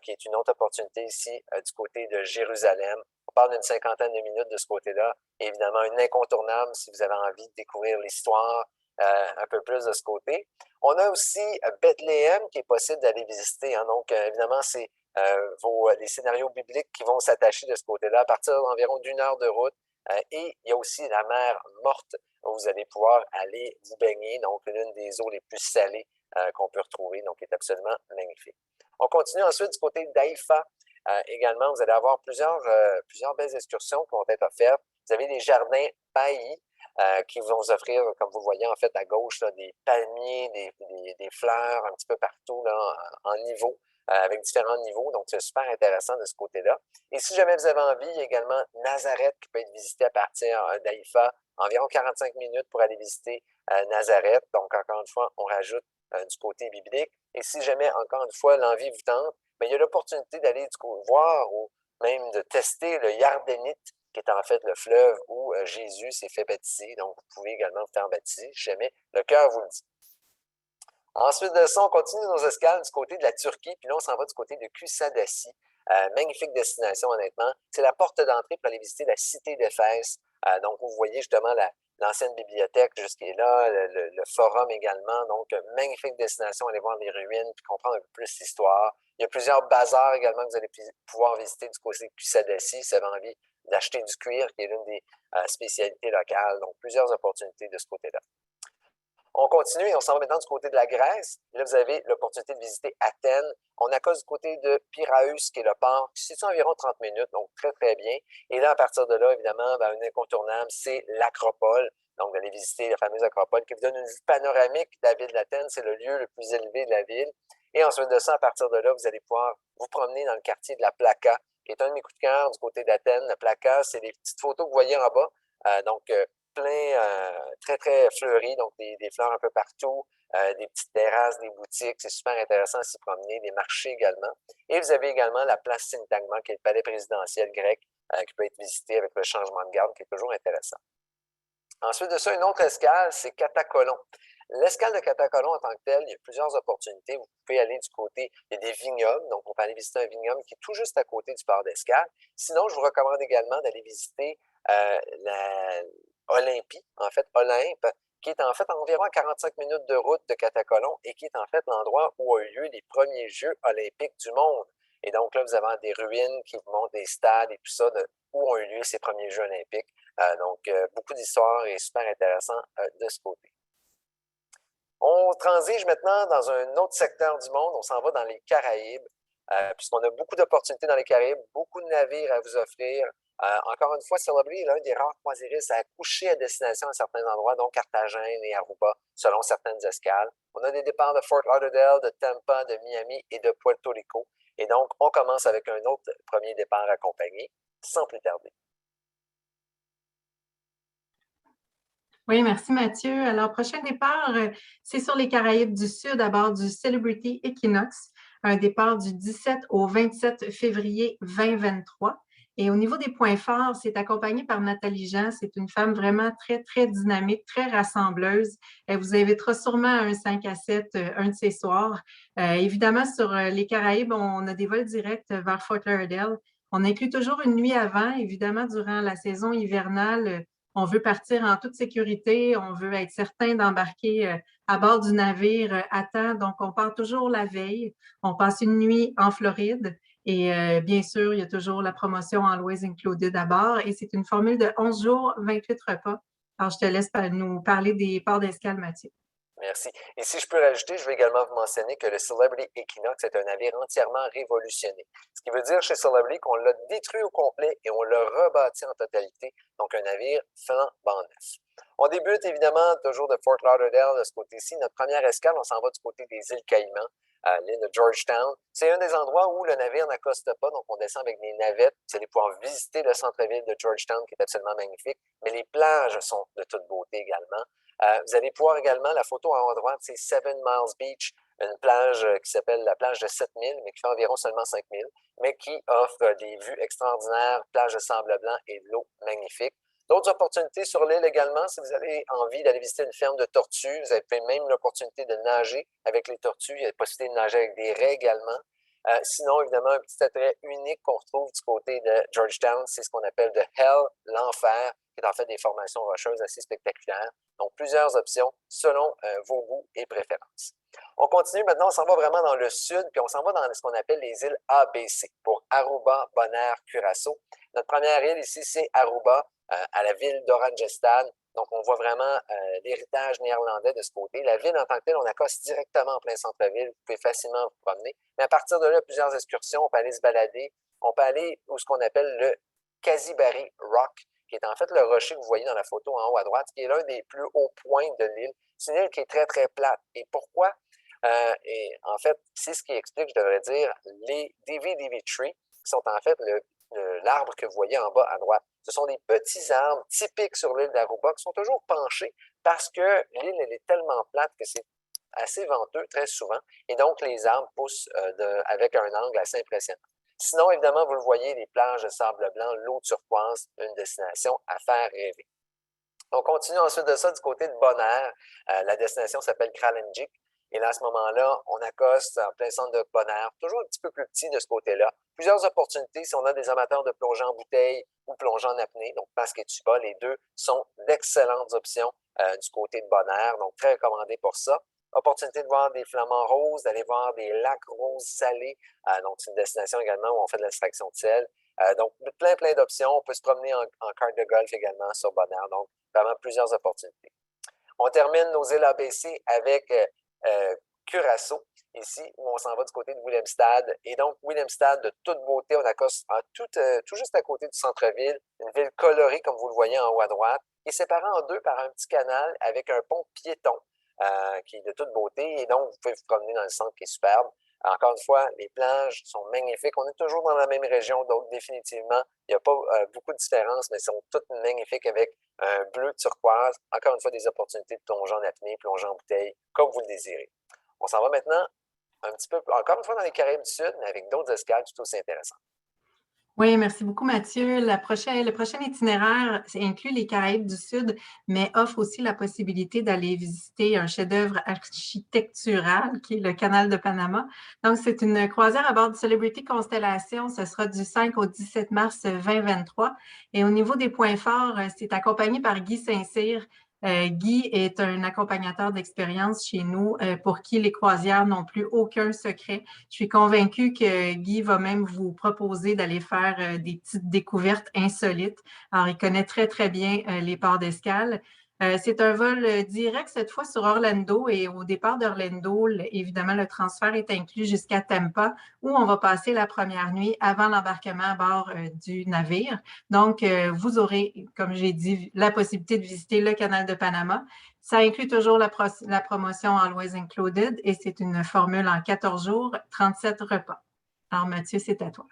qui est une autre opportunité ici du côté de Jérusalem. On parle d'une 50aine de minutes de ce côté-là. Évidemment, un incontournable si vous avez envie de découvrir l'histoire un peu plus de ce côté. On a aussi Bethléem qui est possible d'aller visiter. Hein. Donc, évidemment, c'est les scénarios bibliques qui vont s'attacher de ce côté-là à partir d'environ d'1 heure de route. Et il y a aussi la mer Morte où vous allez pouvoir aller vous baigner, donc l'une des eaux les plus salées qu'on peut retrouver, donc qui est absolument magnifique. On continue ensuite du côté d'Haïfa. Également, vous allez avoir plusieurs belles excursions qui vont être offertes. Vous avez les jardins Bailly qui vont vous offrir, comme vous voyez en fait à gauche, là, des palmiers, des fleurs un petit peu partout là, en niveau, avec différents niveaux. Donc, c'est super intéressant de ce côté-là. Et si jamais vous avez envie, il y a également Nazareth qui peut être visité à partir d'Haïfa, environ 45 minutes pour aller visiter Nazareth. Donc, encore une fois, on rajoute du côté biblique. Et si jamais, encore une fois, l'envie vous tente, bien, il y a l'opportunité d'aller voir ou même de tester le Yardenite, qui est en fait le fleuve où Jésus s'est fait baptiser. Donc, vous pouvez également vous faire baptiser si jamais le cœur vous le dit. Ensuite de ça, on continue nos escales du côté de la Turquie, puis là, on s'en va du côté de Kusadasi. Magnifique destination, honnêtement. C'est la porte d'entrée pour aller visiter la cité d'Éphèse. Donc, vous voyez justement l'ancienne bibliothèque jusqu'à là, le forum également. Donc, magnifique destination, aller voir les ruines puis comprendre un peu plus l'histoire. Il y a plusieurs bazars également que vous allez pouvoir visiter du côté de Kusadasi si vous avez envie d'acheter du cuir, qui est l'une des spécialités locales. Donc, plusieurs opportunités de ce côté-là. On continue et on s'en va maintenant du côté de la Grèce. Là, vous avez l'opportunité de visiter Athènes. On accose du côté de Piraeus, qui est le port, qui se situe environ 30 minutes, donc très, très bien. Et là, à partir de là, évidemment, une incontournable, c'est l'Acropole. Donc, d'aller visiter la fameuse Acropole qui vous donne une vue panoramique de la ville d'Athènes. C'est le lieu le plus élevé de la ville. Et ensuite de ça, à partir de là, vous allez pouvoir vous promener dans le quartier de la Plaka, qui est un de mes coups de cœur du côté d'Athènes. La Plaka, c'est les petites photos que vous voyez en bas. Plein, très, très fleuri, donc des fleurs un peu partout, des petites terrasses, des boutiques, c'est super intéressant à s'y promener, des marchés également. Et vous avez également la place Syntagma, qui est le palais présidentiel grec, qui peut être visité avec le changement de garde, qui est toujours intéressant. Ensuite de ça, une autre escale, c'est Catacolon. L'escale de Catacolon en tant que telle, il y a plusieurs opportunités. Vous pouvez aller du côté, il y a des vignobles, donc on peut aller visiter un vignoble qui est tout juste à côté du port d'escale. Sinon, je vous recommande également d'aller visiter Olympie, en fait, Olympe, qui est en fait environ à 45 minutes de route de Catacolon et qui est en fait l'endroit où ont eu lieu les premiers Jeux olympiques du monde. Et donc là, vous avez des ruines qui vous montrent des stades et tout ça, où ont eu lieu ces premiers Jeux olympiques. Beaucoup d'histoires et super intéressant de ce côté. On transige maintenant dans un autre secteur du monde. On s'en va dans les Caraïbes, puisqu'on a beaucoup d'opportunités dans les Caraïbes, beaucoup de navires à vous offrir. Encore une fois, Celebrity est l'un des rares croisiéristes à coucher à destination à certains endroits, dont Carthagène et Aruba, selon certaines escales. On a des départs de Fort Lauderdale, de Tampa, de Miami et de Puerto Rico. Et donc, on commence avec un autre premier départ accompagné, sans plus tarder. Oui, merci Mathieu. Alors, prochain départ, c'est sur les Caraïbes du Sud à bord du Celebrity Equinox, un départ du 17 au 27 février 2023. Et au niveau des points forts, c'est accompagné par Nathalie Jean. C'est une femme vraiment très, très dynamique, très rassembleuse. Elle vous invitera sûrement à un 5 à 7 un de ces soirs. Évidemment, sur les Caraïbes, on a des vols directs vers Fort Lauderdale. On inclut toujours une nuit avant. Évidemment, durant la saison hivernale, on veut partir en toute sécurité, on veut être certain d'embarquer à bord du navire à temps. Donc, on part toujours la veille. On passe une nuit en Floride et bien sûr, il y a toujours la promotion Always Included à bord et c'est une formule de 11 jours, 28 repas. Alors, je te laisse nous parler des ports d'escale, Mathieu. Merci. Et si je peux rajouter, je veux également vous mentionner que le Celebrity Equinox est un navire entièrement révolutionné. Ce qui veut dire chez Celebrity qu'on l'a détruit au complet et on l'a rebâti en totalité. Donc, un navire flambant neuf. On débute évidemment toujours de Fort Lauderdale de ce côté-ci. Notre première escale, on s'en va du côté des îles Caïmans, l'île de Georgetown. C'est un des endroits où le navire n'accoste pas, donc on descend avec des navettes. Vous allez pouvoir visiter le centre-ville de Georgetown qui est absolument magnifique, mais les plages sont de toute beauté également. Vous allez pouvoir également, la photo en haut à droite, c'est 7 Miles Beach, une plage qui s'appelle la plage de 7000, mais qui fait environ seulement 5000, mais qui offre des vues extraordinaires, plage de sable blanc et de l'eau magnifique. D'autres opportunités sur l'île également, si vous avez envie d'aller visiter une ferme de tortues, vous avez même l'opportunité de nager avec les tortues, il y a la possibilité de nager avec des raies également. Sinon, évidemment, un petit attrait unique qu'on retrouve du côté de Georgetown, c'est ce qu'on appelle de Hell, l'enfer, qui est en fait des formations rocheuses assez spectaculaires. Donc, plusieurs options selon vos goûts et préférences. On continue maintenant, on s'en va vraiment dans le sud, puis on s'en va dans ce qu'on appelle les îles ABC, pour Aruba, Bonaire, Curaçao. Notre première île ici, c'est Aruba, à la ville d'Oranjestad. Donc, on voit vraiment l'héritage néerlandais de ce côté. La ville en tant que telle, on accoste directement en plein centre-ville. Vous pouvez facilement vous promener. Mais à partir de là, plusieurs excursions. On peut aller se balader. On peut aller où ce qu'on appelle le Kasibari Rock, qui est en fait le rocher que vous voyez dans la photo en haut à droite, qui est l'un des plus hauts points de l'île. C'est une île qui est très, très plate. Et pourquoi? Et en fait, c'est ce qui explique, je devrais dire, les DV Tree, qui sont en fait l'arbre que vous voyez en bas à droite. Ce sont des petits arbres typiques sur l'île d'Aruba qui sont toujours penchés parce que l'île, elle est tellement plate que c'est assez venteux très souvent. Et donc, les arbres poussent avec un angle assez impressionnant. Sinon, évidemment, vous le voyez, les plages de sable blanc, l'eau turquoise, une destination à faire rêver. On continue ensuite de ça du côté de Bonaire. La destination s'appelle Kralenjik. Et là, à ce moment-là, on accoste en plein centre de Bonaire, toujours un petit peu plus petit de ce côté-là. Plusieurs opportunités si on a des amateurs de plongée en bouteille ou plongée en apnée. Donc, basque et tuba, les deux sont d'excellentes options du côté de Bonaire. Donc, très recommandé pour ça. Opportunité de voir des flamants roses, d'aller voir des lacs roses salés. Donc, c'est une destination également où on fait de l'extraction de sel. Donc, plein d'options. On peut se promener en carte de golf également sur Bonaire. Donc, vraiment plusieurs opportunités. On termine nos îles ABC avec Curaçao, ici, où on s'en va du côté de Willemstad. Et donc, Willemstad, de toute beauté, on accoste tout juste à côté du centre-ville, une ville colorée, comme vous le voyez en haut à droite, et séparée en deux par un petit canal avec un pont piéton qui est de toute beauté. Et donc, vous pouvez vous promener dans le centre qui est superbe. Encore une fois, les plages sont magnifiques. On est toujours dans la même région, donc définitivement, il n'y a pas beaucoup de différence, mais elles sont toutes magnifiques avec un bleu turquoise. Encore une fois, des opportunités de plonger en apnée, plonger en bouteille, comme vous le désirez. On s'en va maintenant un petit peu, encore une fois, dans les Caraïbes du Sud, mais avec d'autres escales tout aussi intéressantes. Oui, merci beaucoup, Mathieu. Le prochain itinéraire inclut les Caraïbes du Sud, mais offre aussi la possibilité d'aller visiter un chef-d'œuvre architectural qui est le Canal de Panama. Donc, c'est une croisière à bord du Celebrity Constellation. Ce sera du 5 au 17 mars 2023. Et au niveau des points forts, c'est accompagné par Guy Saint-Cyr. Guy est un accompagnateur d'expérience chez nous pour qui les croisières n'ont plus aucun secret. Je suis convaincue que Guy va même vous proposer d'aller faire des petites découvertes insolites. Alors, il connaît très bien les ports d'escale. C'est un vol direct cette fois sur Orlando et au départ d'Orlando, évidemment, le transfert est inclus jusqu'à Tampa où on va passer la première nuit avant l'embarquement à bord du navire. Donc, vous aurez, comme j'ai dit, la possibilité de visiter le canal de Panama. Ça inclut toujours la promotion Always Included et c'est une formule en 14 jours, 37 repas. Alors, Mathieu, c'est à toi.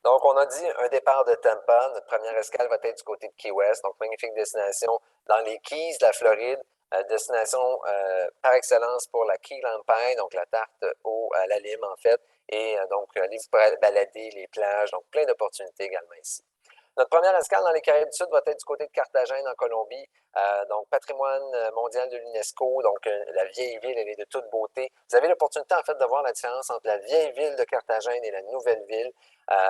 Donc, on a dit un départ de Tampa. Notre première escale va être du côté de Key West. Donc, magnifique destination dans les Keys de la Floride. Destination par excellence pour la Key Lime Pie, donc la tarte à la lime, en fait. Et donc, allez vous balader les plages. Donc, plein d'opportunités également ici. Notre première escale dans les Caraïbes du Sud va être du côté de Carthagène, en Colombie. Donc, patrimoine mondial de l'UNESCO. Donc, la vieille ville, elle est de toute beauté. Vous avez l'opportunité, en fait, de voir la différence entre la vieille ville de Carthagène et la nouvelle ville.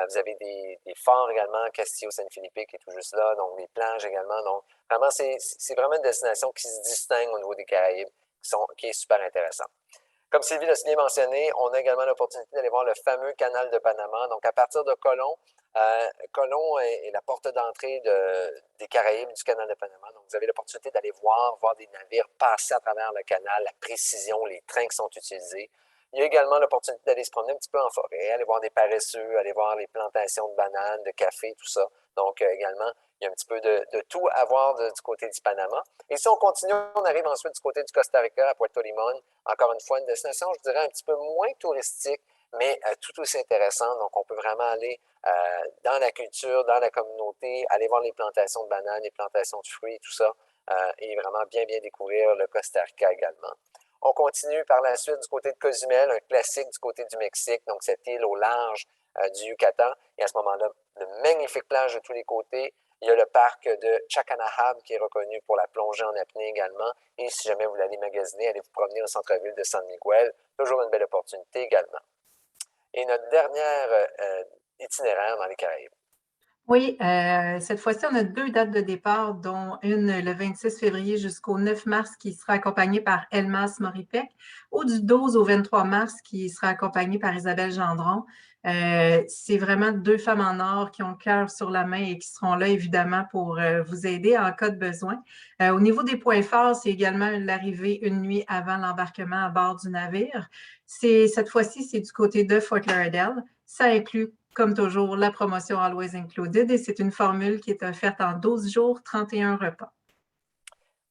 Vous avez des forts également, Castillo San Felipe qui est tout juste là, donc des plages également. Donc, vraiment, c'est vraiment une destination qui se distingue au niveau des Caraïbes, qui est super intéressante. Comme Sylvie l'a si bien mentionné, on a également l'opportunité d'aller voir le fameux canal de Panama. Donc, à partir de Colón, Colón est la porte d'entrée des Caraïbes du canal de Panama. Donc, vous avez l'opportunité d'aller voir des navires passer à travers le canal, la précision, les trains qui sont utilisés. Il y a également l'opportunité d'aller se promener un petit peu en forêt, aller voir des paresseux, aller voir les plantations de bananes, de café, tout ça. Donc, également, il y a un petit peu de tout à voir du côté du Panama. Et si on continue, on arrive ensuite du côté du Costa Rica, à Puerto Limón. Encore une fois, une destination, je dirais, un petit peu moins touristique, mais tout aussi intéressante. Donc, on peut vraiment aller dans la culture, dans la communauté, aller voir les plantations de bananes, les plantations de fruits, tout ça, et vraiment bien découvrir le Costa Rica également. On continue par la suite du côté de Cozumel, un classique du côté du Mexique, donc cette île au large du Yucatan. Et à ce moment-là, de magnifiques plages de tous les côtés. Il y a le parc de Chacanahab qui est reconnu pour la plongée en apnée également. Et si jamais vous l'allez magasiner, allez vous promener au centre-ville de San Miguel. Toujours une belle opportunité également. Et notre dernière itinéraire dans les Caraïbes. Oui, cette fois-ci, on a deux dates de départ, dont une le 26 février jusqu'au 9 mars qui sera accompagnée par Elmas Moripec, ou du 12 au 23 mars qui sera accompagnée par Isabelle Gendron. C'est vraiment deux femmes en or qui ont le cœur sur la main et qui seront là évidemment pour vous aider en cas de besoin. Au niveau des points forts, c'est également l'arrivée une nuit avant l'embarquement à bord du navire. Cette fois-ci, c'est du côté de Fort Lauderdale. Ça inclut comme toujours, la promotion Always Included et c'est une formule qui est offerte en 12 jours, 31 repas.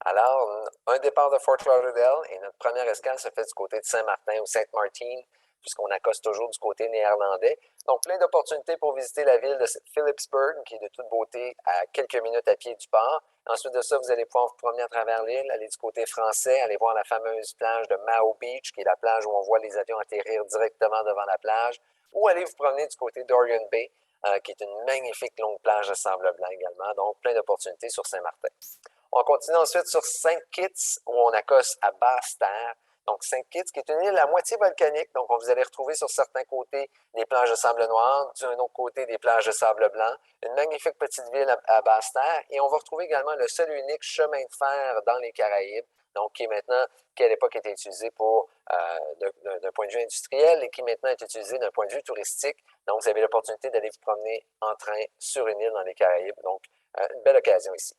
Alors, un départ de Fort Lauderdale et notre première escale se fait du côté de Saint-Martin ou Sainte-Martine, puisqu'on accoste toujours du côté néerlandais. Donc, plein d'opportunités pour visiter la ville de Phillipsburg, qui est de toute beauté à quelques minutes à pied du port. Ensuite de ça, vous allez pouvoir vous promener à travers l'île, aller du côté français, aller voir la fameuse plage de Mao Beach, qui est la plage où on voit les avions atterrir directement devant la plage, ou aller vous promener du côté d'Orion Bay, qui est une magnifique longue plage de sable blanc également. Donc, plein d'opportunités sur Saint-Martin. On continue ensuite sur Saint Kitts, où on accoste à Basse-Terre. donc Saint Kitts, qui est une île à moitié volcanique. Donc, vous allez retrouver sur certains côtés des plages de sable noir, d'un autre côté des plages de sable blanc, une magnifique petite ville à basse terre. Et on va retrouver également le seul et unique chemin de fer dans les Caraïbes, donc qui est maintenant, qui à l'époque était utilisé pour d'un point de vue industriel et qui maintenant est utilisé d'un point de vue touristique. Donc, vous avez l'opportunité d'aller vous promener en train sur une île dans les Caraïbes. Donc, une belle occasion ici.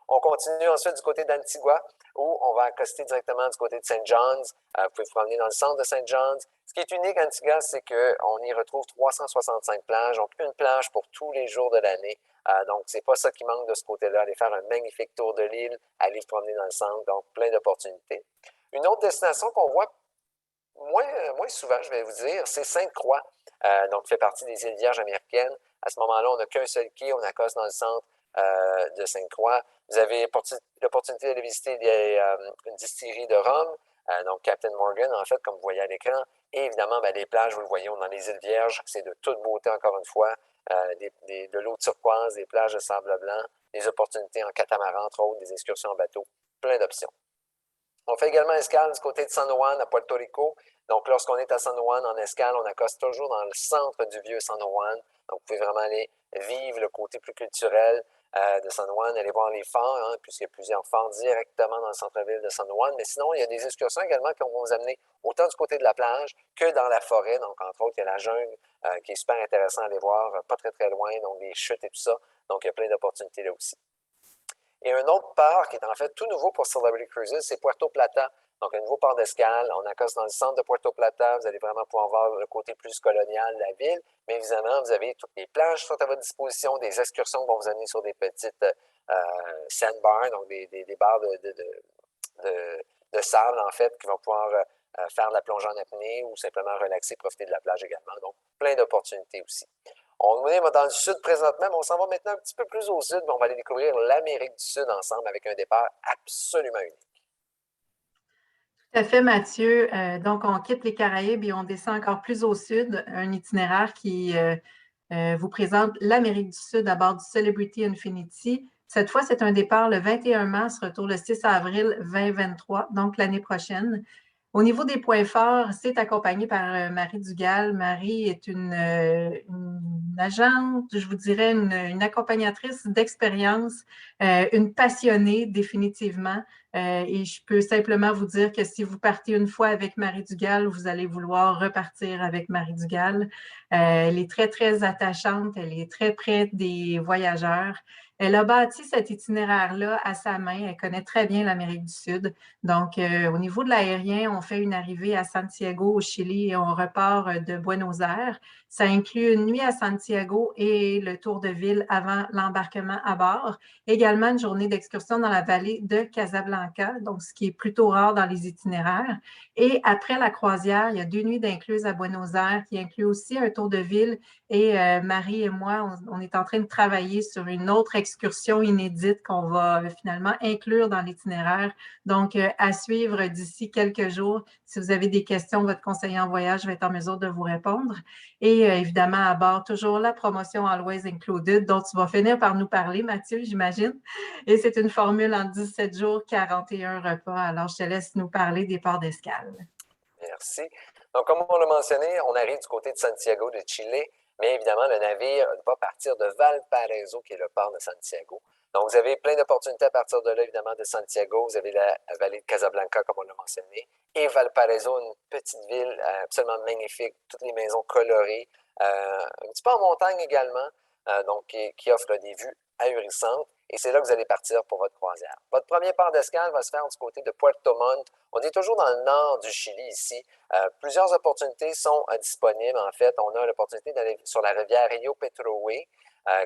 On continue ensuite du côté d'Antigua, où on va accoster directement du côté de St. John's. Vous pouvez vous promener dans le centre de St. John's. Ce qui est unique à Antigua, c'est qu'on y retrouve 365 plages, donc une plage pour tous les jours de l'année. Donc, c'est pas ça qui manque de ce côté-là, aller faire un magnifique tour de l'île, aller se promener dans le centre, donc plein d'opportunités. Une autre destination qu'on voit moins souvent, je vais vous dire, c'est Sainte-Croix, donc qui fait partie des îles Vierges américaines. À ce moment-là, on n'a qu'un seul quai, on accoste dans le centre de Sainte-Croix. Vous avez l'opportunité d'aller visiter une distillerie de rhum, donc Captain Morgan, en fait, comme vous voyez à l'écran. Et évidemment, les plages, vous le voyez, on est dans les îles Vierges. C'est de toute beauté, encore une fois. De l'eau turquoise, des plages de sable blanc, des opportunités en catamaran, entre autres, des excursions en bateau. Plein d'options. On fait également escale du côté de San Juan à Puerto Rico. Donc, lorsqu'on est à San Juan en escale, on accoste toujours dans le centre du vieux San Juan. Donc, vous pouvez vraiment aller vivre le côté plus culturel de San Juan, aller voir les phares, puisqu'il y a plusieurs phares directement dans le centre-ville de San Juan. Mais sinon, il y a des excursions également qui vont vous amener autant du côté de la plage que dans la forêt. Donc, entre autres, il y a la jungle qui est super intéressant à aller voir, pas très, très loin, donc des chutes et tout ça. Donc, il y a plein d'opportunités là aussi. Et un autre port qui est en fait tout nouveau pour Celebrity Cruises, c'est Puerto Plata. Donc, un nouveau port d'escale. On accoste dans le centre de Puerto Plata. Vous allez vraiment pouvoir voir le côté plus colonial de la ville. Mais évidemment, vous avez toutes les plages qui sont à votre disposition, des excursions qui vont vous amener sur des petites sandbars, donc des barres de sable, en fait, qui vont pouvoir faire de la plongée en apnée ou simplement relaxer, profiter de la plage également. Donc, plein d'opportunités aussi. On est dans le sud présentement, mais on s'en va maintenant un petit peu plus au sud, mais on va aller découvrir l'Amérique du Sud ensemble avec un départ absolument unique. Tout à fait, Mathieu. Donc, on quitte les Caraïbes et on descend encore plus au sud, un itinéraire qui vous présente l'Amérique du Sud à bord du Celebrity Infinity. Cette fois, c'est un départ le 21 mars, retour le 6 avril 2023, donc l'année prochaine. Au niveau des points forts, c'est accompagné par Marie Dugal. Marie est une agente, je vous dirais, une accompagnatrice d'expérience, une passionnée définitivement. Et je peux simplement vous dire que si vous partez une fois avec Marie Dugal, vous allez vouloir repartir avec Marie Dugal. Elle est très, très attachante, elle est très près des voyageurs. Elle a bâti cet itinéraire-là à sa main. Elle connaît très bien l'Amérique du Sud. Donc, au niveau de l'aérien, on fait une arrivée à Santiago, au Chili, et on repart de Buenos Aires. Ça inclut une nuit à Santiago et le tour de ville avant l'embarquement à bord. Également, une journée d'excursion dans la vallée de Casablanca, donc ce qui est plutôt rare dans les itinéraires. Et après la croisière, il y a 2 nuits d'incluse à Buenos Aires qui inclut aussi un tour de ville. Et Marie et moi, on est en train de travailler sur une autre excursion inédite qu'on va finalement inclure dans l'itinéraire. Donc, à suivre d'ici quelques jours. Si vous avez des questions, votre conseiller en voyage va être en mesure de vous répondre. Et évidemment, à bord, toujours la promotion Always Included, dont tu vas finir par nous parler, Mathieu, j'imagine. Et c'est une formule en 17 jours, 41 repas. Alors, je te laisse nous parler des ports d'escale. Merci. Donc, comme on l'a mentionné, on arrive du côté de Santiago de Chile, mais évidemment, le navire va partir de Valparaiso, qui est le port de Santiago. Donc, vous avez plein d'opportunités à partir de là, évidemment, de Santiago. Vous avez la vallée de Casablanca, comme on l'a mentionné, et Valparaiso, une petite ville absolument magnifique, toutes les maisons colorées, un petit peu en montagne également, donc qui offre des vues ahurissantes. Et c'est là que vous allez partir pour votre croisière. Votre premier port d'escale va se faire du côté de Puerto Montt. On est toujours dans le nord du Chili ici. Plusieurs opportunités sont disponibles. En fait, on a l'opportunité d'aller sur la rivière Rio Petrowe,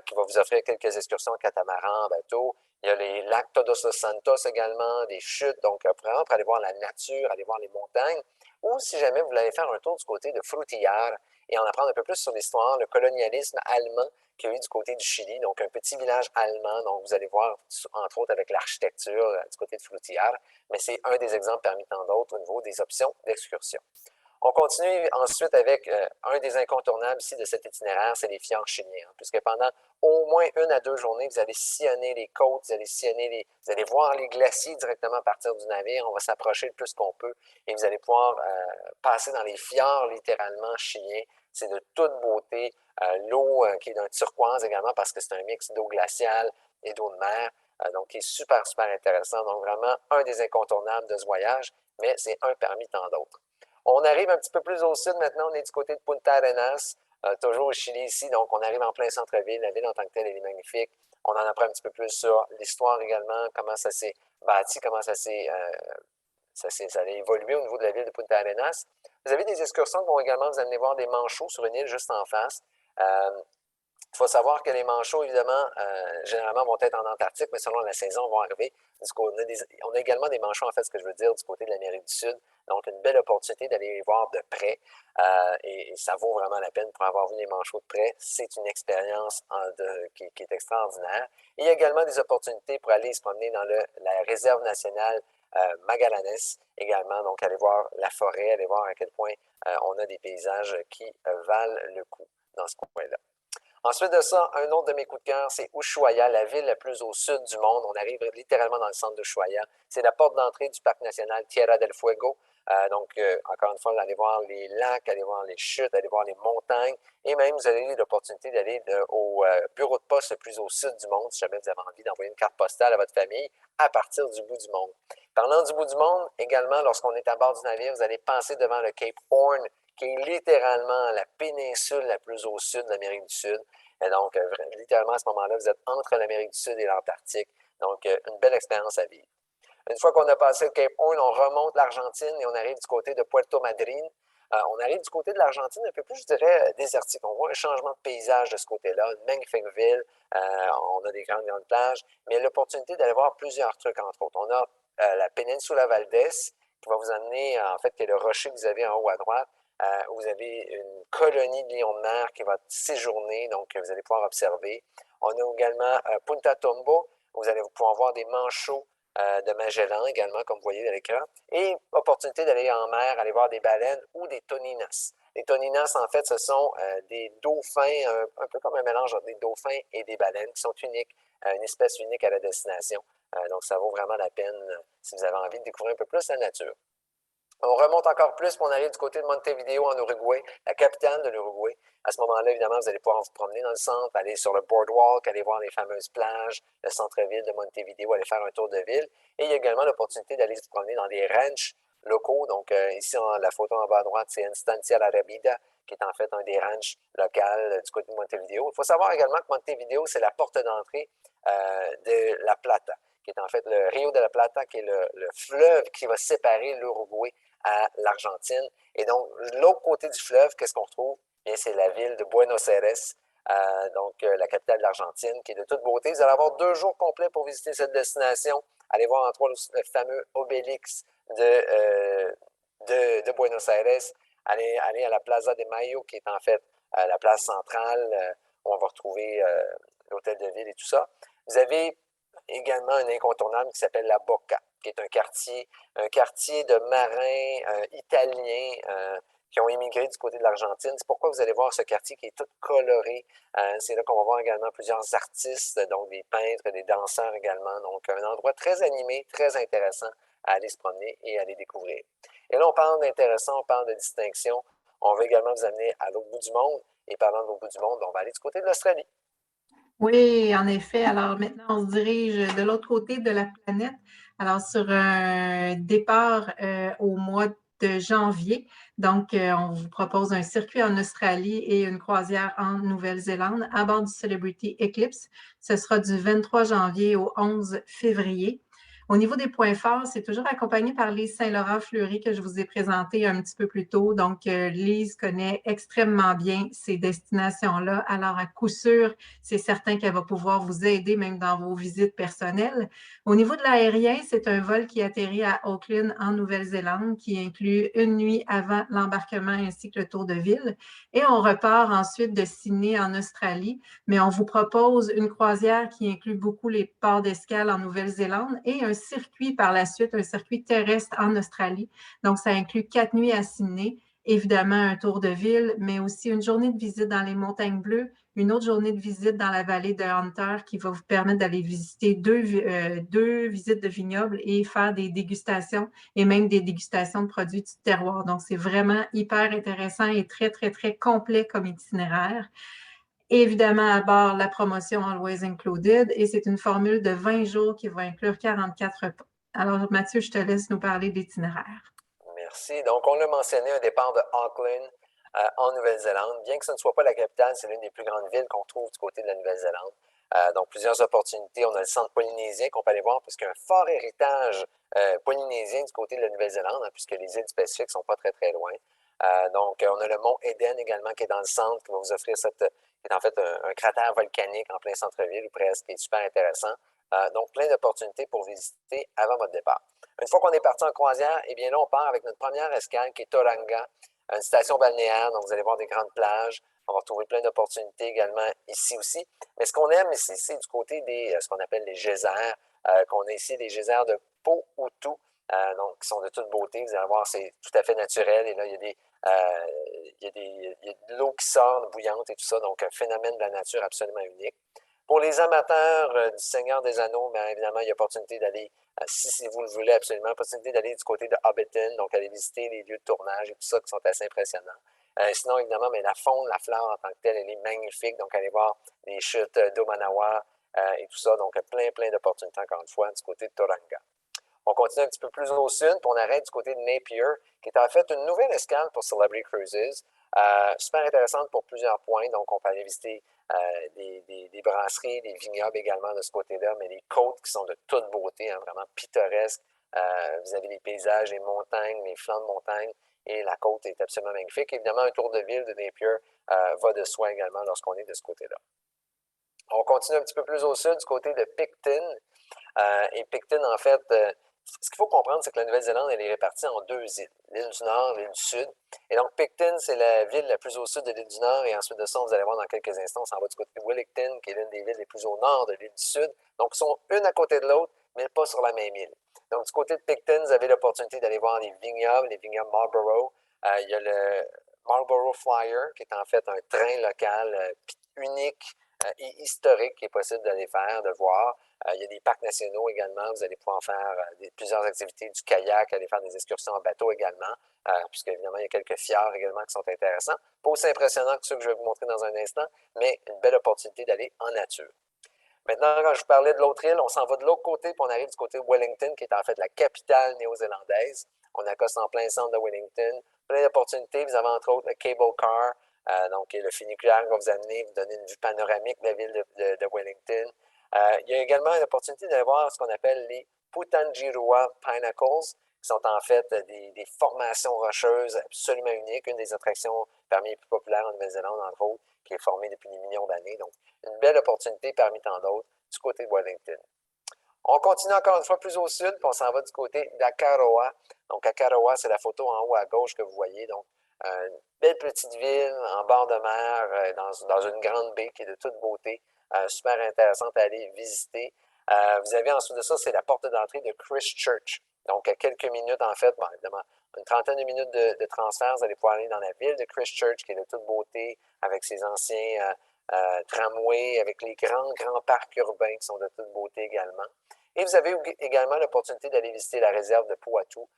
qui va vous offrir quelques excursions en catamaran, en bateau. Il y a les lacs Todos los Santos également, des chutes, donc vraiment pour aller voir la nature, aller voir les montagnes. Ou si jamais vous voulez faire un tour du côté de Frutillar et en apprendre un peu plus sur l'histoire, le colonialisme allemand qu'il y a eu du côté du Chili, donc un petit village allemand, donc vous allez voir, entre autres, avec l'architecture du côté de Frutillar, mais c'est un des exemples parmi tant d'autres au niveau des options d'excursion. On continue ensuite avec un des incontournables ici de cet itinéraire, c'est les fjords chiliens, puisque pendant au moins 1 à 2 journées, vous allez sillonner les côtes, vous allez voir les glaciers directement à partir du navire. On va s'approcher le plus qu'on peut et vous allez pouvoir passer dans les fjords littéralement chiliens. C'est de toute beauté. L'eau qui est d'un turquoise également parce que c'est un mix d'eau glaciale et d'eau de mer, donc qui est super, super intéressant. Donc vraiment un des incontournables de ce voyage, mais c'est un parmi tant d'autres. On arrive un petit peu plus au sud maintenant, on est du côté de Punta Arenas, toujours au Chili ici, donc on arrive en plein centre-ville, la ville en tant que telle, elle est magnifique. On en apprend un petit peu plus sur l'histoire également, comment ça s'est bâti, comment ça a évolué au niveau de la ville de Punta Arenas. Vous avez des excursions qui vont également vous amener voir des manchots sur une île juste en face. Il faut savoir que les manchots, évidemment, généralement vont être en Antarctique, mais selon la saison, vont arriver. On a également des manchots, en fait, ce que je veux dire, du côté de l'Amérique du Sud. Donc, une belle opportunité d'aller les voir de près. Et ça vaut vraiment la peine pour avoir vu les manchots de près. C'est une expérience qui est extraordinaire. Et il y a également des opportunités pour aller se promener dans la réserve nationale Magallanes également. Donc, aller voir la forêt, aller voir à quel point on a des paysages qui valent le coup dans ce coin-là. Ensuite de ça, un autre de mes coups de cœur, c'est Ushuaia, la ville la plus au sud du monde. On arrive littéralement dans le centre d'Ushuaia. C'est la porte d'entrée du parc national Tierra del Fuego. Encore une fois, aller voir les lacs, aller voir les chutes, aller voir les montagnes. Et même, vous avez l'opportunité d'aller au bureau de poste le plus au sud du monde, si jamais vous avez envie d'envoyer une carte postale à votre famille à partir du bout du monde. Parlant du bout du monde, également, lorsqu'on est à bord du navire, vous allez passer devant le Cape Horn, qui est littéralement la péninsule la plus au sud de l'Amérique du Sud. Et donc, littéralement, à ce moment-là, vous êtes entre l'Amérique du Sud et l'Antarctique. Donc, une belle expérience à vivre. Une fois qu'on a passé le Cape Horn, on remonte l'Argentine et on arrive du côté de Puerto Madryn. On arrive du côté de l'Argentine un peu plus, je dirais, désertique. On voit un changement de paysage de ce côté-là, une magnifique ville. On a des grandes plages, mais l'opportunité d'aller voir plusieurs trucs, entre autres. On a la Péninsula Valdés, qui va vous amener, en fait, qui est le rocher que vous avez en haut à droite, où vous avez une colonie de lions de mer qui va séjourner, donc vous allez pouvoir observer. On a également Punta Tombo, où vous allez pouvoir voir des manchots de Magellan également, comme vous voyez à l'écran, et opportunité d'aller en mer, aller voir des baleines ou des toninas. Les toninas, en fait, ce sont des dauphins, un peu comme un mélange entre des dauphins et des baleines, qui sont uniques, une espèce unique à la destination. Donc, ça vaut vraiment la peine si vous avez envie de découvrir un peu plus la nature. On remonte encore plus, puis on arrive du côté de Montevideo en Uruguay, la capitale de l'Uruguay. À ce moment-là, évidemment, vous allez pouvoir vous promener dans le centre, aller sur le boardwalk, aller voir les fameuses plages, le centre-ville de Montevideo, aller faire un tour de ville. Et il y a également l'opportunité d'aller se promener dans des ranchs locaux. Donc, ici, la photo en bas à droite, c'est Estancia La Rabida, qui est en fait un des ranchs locaux du côté de Montevideo. Il faut savoir également que Montevideo, c'est la porte d'entrée de La Plata, qui est en fait le Rio de la Plata, qui est le fleuve qui va séparer l'Uruguay à l'Argentine. Et donc, l'autre côté du fleuve, qu'est-ce qu'on retrouve? Bien, c'est la ville de Buenos Aires, la capitale de l'Argentine, qui est de toute beauté. Vous allez avoir 2 jours complets pour visiter cette destination. Allez voir entre autres le fameux Obélix de Buenos Aires. Allez à la Plaza de Mayo, qui est en fait la place centrale, où on va retrouver l'hôtel de ville et tout ça. Vous avez également un incontournable qui s'appelle la Boca, qui est un quartier de marins italiens qui ont immigré du côté de l'Argentine. C'est pourquoi vous allez voir ce quartier qui est tout coloré. C'est là qu'on va voir également plusieurs artistes, donc des peintres, des danseurs également. Donc, un endroit très animé, très intéressant à aller se promener et à aller découvrir. Et là, on parle d'intéressant, on parle de distinction. On va également vous amener à l'autre bout du monde. Et parlant de l'autre bout du monde, on va aller du côté de l'Australie. Oui, en effet. Alors maintenant, on se dirige de l'autre côté de la planète. Alors sur un départ au mois de janvier. Donc, on vous propose un circuit en Australie et une croisière en Nouvelle-Zélande à bord du Celebrity Eclipse. Ce sera du 23 janvier au 11 février. Au niveau des points forts, c'est toujours accompagné par Lise Saint-Laurent-Fleury que je vous ai présenté un petit peu plus tôt. Donc, Lise connaît extrêmement bien ces destinations-là. Alors, à coup sûr, c'est certain qu'elle va pouvoir vous aider même dans vos visites personnelles. Au niveau de l'aérien, c'est un vol qui atterrit à Auckland en Nouvelle-Zélande qui inclut une nuit avant l'embarquement ainsi que le tour de ville. Et on repart ensuite de Sydney en Australie, mais on vous propose une croisière qui inclut beaucoup les ports d'escale en Nouvelle-Zélande et un circuit par la suite, un circuit terrestre en Australie. Donc, ça inclut 4 nuits à Sydney évidemment un tour de ville, mais aussi une journée de visite dans les Montagnes Bleues, une autre journée de visite dans la vallée de Hunter qui va vous permettre d'aller visiter deux visites de vignobles et faire des dégustations et même des dégustations de produits du terroir. Donc, c'est vraiment hyper intéressant et très, très, très complet comme itinéraire. Évidemment, à bord, la promotion Always Included et c'est une formule de 20 jours qui va inclure 44 repas. Alors, Mathieu, je te laisse nous parler d'itinéraire. Merci. Donc, on l'a mentionné, un départ de Auckland en Nouvelle-Zélande. Bien que ce ne soit pas la capitale, c'est l'une des plus grandes villes qu'on trouve du côté de la Nouvelle-Zélande. Donc, plusieurs opportunités. On a le centre polynésien qu'on peut aller voir, puisqu'il y a un fort héritage polynésien du côté de la Nouvelle-Zélande, hein, puisque les îles du Pacifique ne sont pas très, très loin. Donc, on a le mont Eden également qui est dans le centre, qui va vous offrir qui est en fait un cratère volcanique en plein centre-ville, ou presque, qui est super intéressant. Donc, plein d'opportunités pour visiter avant votre départ. Une fois qu'on est parti en croisière, eh bien là, on part avec notre première escale qui est Tauranga, une station balnéaire. Donc, vous allez voir des grandes plages. On va retrouver plein d'opportunités également ici aussi. Mais ce qu'on aime ici, c'est du côté des ce qu'on appelle les geysers, qu'on a ici des geysers de Poutou, donc qui sont de toute beauté. Vous allez voir, c'est tout à fait naturel. Et là, il y a de l'eau qui sort bouillante et tout ça. Donc, un phénomène de la nature absolument unique. Pour les amateurs du Seigneur des Anneaux, bien évidemment, il y a opportunité d'aller, si vous le voulez absolument, opportunité d'aller du côté de Hobbiton, donc aller visiter les lieux de tournage et tout ça qui sont assez impressionnants. Sinon, évidemment, mais la faune, la flore en tant que telle, elle est magnifique. Donc, allez voir les chutes d'Omanawa et tout ça. Donc, plein d'opportunités, encore une fois, du côté de Tauranga. On continue un petit peu plus au sud, puis on arrête du côté de Napier, qui est en fait une nouvelle escale pour Celebrity Cruises. Super intéressante pour plusieurs points. Donc, on peut aller visiter des brasseries, des vignobles également de ce côté-là, mais les côtes qui sont de toute beauté, hein, vraiment pittoresques. Vous avez les paysages, les montagnes, les flancs de montagnes, et la côte est absolument magnifique. Évidemment, un tour de ville de Napier va de soi également lorsqu'on est de ce côté-là. On continue un petit peu plus au sud, du côté de Picton. Et Picton, en fait, ce qu'il faut comprendre, c'est que la Nouvelle-Zélande, elle est répartie en deux îles, l'île du Nord, l'île du Sud. Et donc, Picton, c'est la ville la plus au sud de l'île du Nord. Et ensuite de ça, vous allez voir dans quelques instants, on s'en va du côté de Wellington, qui est l'une des villes les plus au nord de l'île du Sud. Donc, ils sont une à côté de l'autre, mais pas sur la même île. Donc, du côté de Picton, vous avez l'opportunité d'aller voir les vignobles Marlborough. Il y a le Marlborough Flyer, qui est en fait un train local unique et historique qui est possible d'aller faire, de voir. Il y a des parcs nationaux également. Vous allez pouvoir faire plusieurs activités, du kayak, aller faire des excursions en bateau également, puisque évidemment, il y a quelques fjords également qui sont intéressants. Pas aussi impressionnants que ceux que je vais vous montrer dans un instant, mais une belle opportunité d'aller en nature. Maintenant, quand je vous parlais de l'autre île, on s'en va de l'autre côté, puis on arrive du côté de Wellington, qui est en fait la capitale néo-zélandaise. On accoste en plein centre de Wellington. Plein d'opportunités. Vous avez entre autres le cable car, donc le funiculaire qui va vous amener, vous donner une vue panoramique de la ville de Wellington. Il y a également une opportunité d'aller voir ce qu'on appelle les Putangiroa Pinnacles, qui sont en fait des formations rocheuses absolument uniques, une des attractions parmi les plus populaires en Nouvelle-Zélande, entre autres, qui est formée depuis des millions d'années. Donc, une belle opportunité parmi tant d'autres du côté de Wellington. On continue encore une fois plus au sud, puis on s'en va du côté d'Akaroa. Donc, Akaroa, c'est la photo en haut à gauche que vous voyez. Donc, une belle petite ville en bord de mer, dans une grande baie qui est de toute beauté, super intéressante à aller visiter. Vous avez ensuite de ça, c'est la porte d'entrée de Christchurch. Donc, à quelques minutes, en fait, bon, évidemment, une trentaine de minutes de transfert, vous allez pouvoir aller dans la ville de Christchurch, qui est de toute beauté, avec ses anciens tramways, avec les grands parcs urbains qui sont de toute beauté également. Et vous avez également l'opportunité d'aller visiter la réserve de Poitou.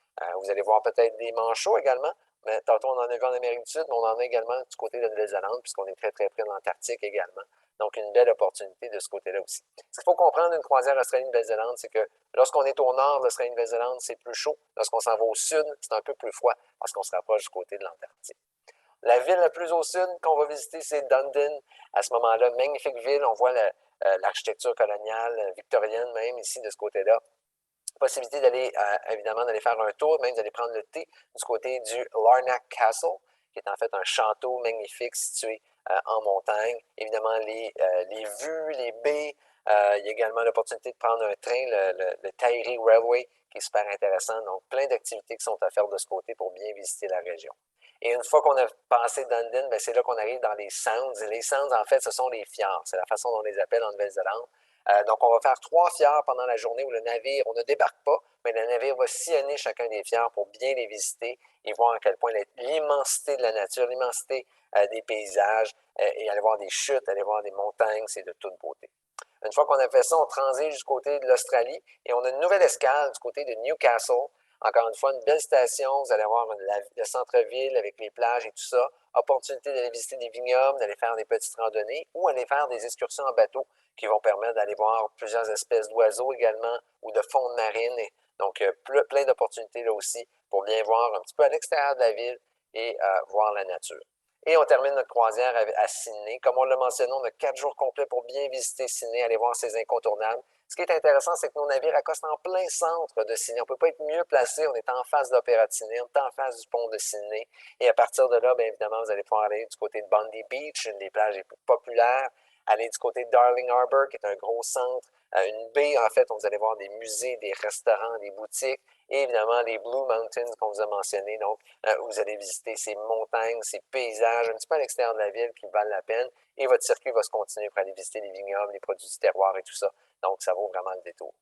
Vous allez voir peut-être des manchots également. Mais tantôt, on en a vu en Amérique du Sud, mais on en a également du côté de la Nouvelle-Zélande, puisqu'on est très près de l'Antarctique également. Donc, une belle opportunité de ce côté-là aussi. Ce qu'il faut comprendre d'une croisière Australie-Nouvelle-Zélande, c'est que lorsqu'on est au nord de l'Australie-Nouvelle-Zélande, c'est plus chaud. Lorsqu'on s'en va au sud, c'est un peu plus froid parce qu'on se rapproche du côté de l'Antarctique. La ville la plus au sud qu'on va visiter, c'est Dunedin. À ce moment-là, magnifique ville. On voit l'architecture coloniale, victorienne même, ici, de ce côté-là. Possibilité d'aller, évidemment, d'aller faire un tour, même d'aller prendre le thé du côté du Larnac Castle, qui est en fait un château magnifique situé en montagne. Évidemment, les vues, les baies. Il y a également l'opportunité de prendre un train, le Tairi Railway, qui est super intéressant. Donc, plein d'activités qui sont à faire de ce côté pour bien visiter la région. Et une fois qu'on a passé Dunedin, ben c'est là qu'on arrive dans les Sounds. Et les Sounds, en fait, ce sont les fjords. C'est la façon dont on les appelle en Nouvelle-Zélande. Donc, on va faire 3 fjords pendant la journée où le navire, on ne débarque pas, mais le navire va sillonner chacun des fjords pour bien les visiter et voir à quel point l'immensité de la nature, l'immensité des paysages, et aller voir des chutes, aller voir des montagnes, c'est de toute beauté. Une fois qu'on a fait ça, on transige du côté de l'Australie et on a une nouvelle escale du côté de Newcastle. Encore une fois, une belle station. Vous allez voir le centre-ville avec les plages et tout ça. Opportunité d'aller visiter des vignobles, d'aller faire des petites randonnées ou aller faire des excursions en bateau qui vont permettre d'aller voir plusieurs espèces d'oiseaux également ou de faune marine. Donc, plein d'opportunités là aussi pour bien voir un petit peu à l'extérieur de la ville et voir la nature. Et on termine notre croisière à Sydney. Comme on l'a mentionné, on a 4 jours complets pour bien visiter Sydney, aller voir ses incontournables. Ce qui est intéressant, c'est que nos navires accostent en plein centre de Sydney. On ne peut pas être mieux placé. On est en face d'Opéra de Sydney, on est en face du pont de Sydney. Et à partir de là, bien évidemment, vous allez pouvoir aller du côté de Bondi Beach, une des plages les plus populaires, aller du côté de Darling Harbour, qui est un gros centre, une baie, en fait, où vous allez voir des musées, des restaurants, des boutiques, et évidemment les Blue Mountains qu'on vous a mentionnés. Donc, vous allez visiter ces montagnes, ces paysages un petit peu à l'extérieur de la ville qui valent la peine, et votre circuit va se continuer pour aller visiter les vignobles, les produits du terroir et tout ça. Donc, ça vaut vraiment le détour.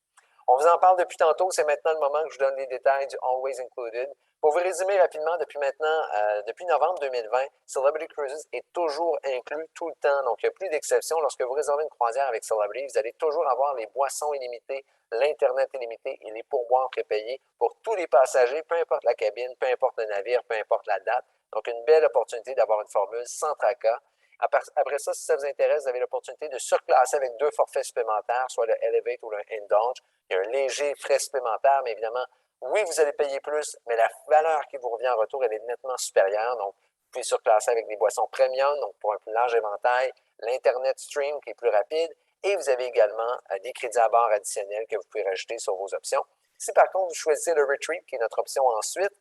On vous en parle depuis tantôt, c'est maintenant le moment que je vous donne les détails du Always Included. Pour vous résumer rapidement, depuis novembre 2020, Celebrity Cruises est toujours inclus tout le temps. Donc, il n'y a plus d'exception. Lorsque vous réservez une croisière avec Celebrity, vous allez toujours avoir les boissons illimitées, l'Internet illimité et les pourboires prépayés pour tous les passagers, peu importe la cabine, peu importe le navire, peu importe la date. Donc, une belle opportunité d'avoir une formule sans tracas. Après ça, si ça vous intéresse, vous avez l'opportunité de surclasser avec 2 forfaits supplémentaires, soit le Elevate ou le Indulge. Il y a un léger frais supplémentaire, mais évidemment, oui, vous allez payer plus, mais la valeur qui vous revient en retour, elle est nettement supérieure. Donc, vous pouvez surclasser avec des boissons premium, donc pour un plus large éventail, l'Internet Stream qui est plus rapide, et vous avez également des crédits à bord additionnels que vous pouvez rajouter sur vos options. Si par contre, vous choisissez le Retreat, qui est notre option ensuite,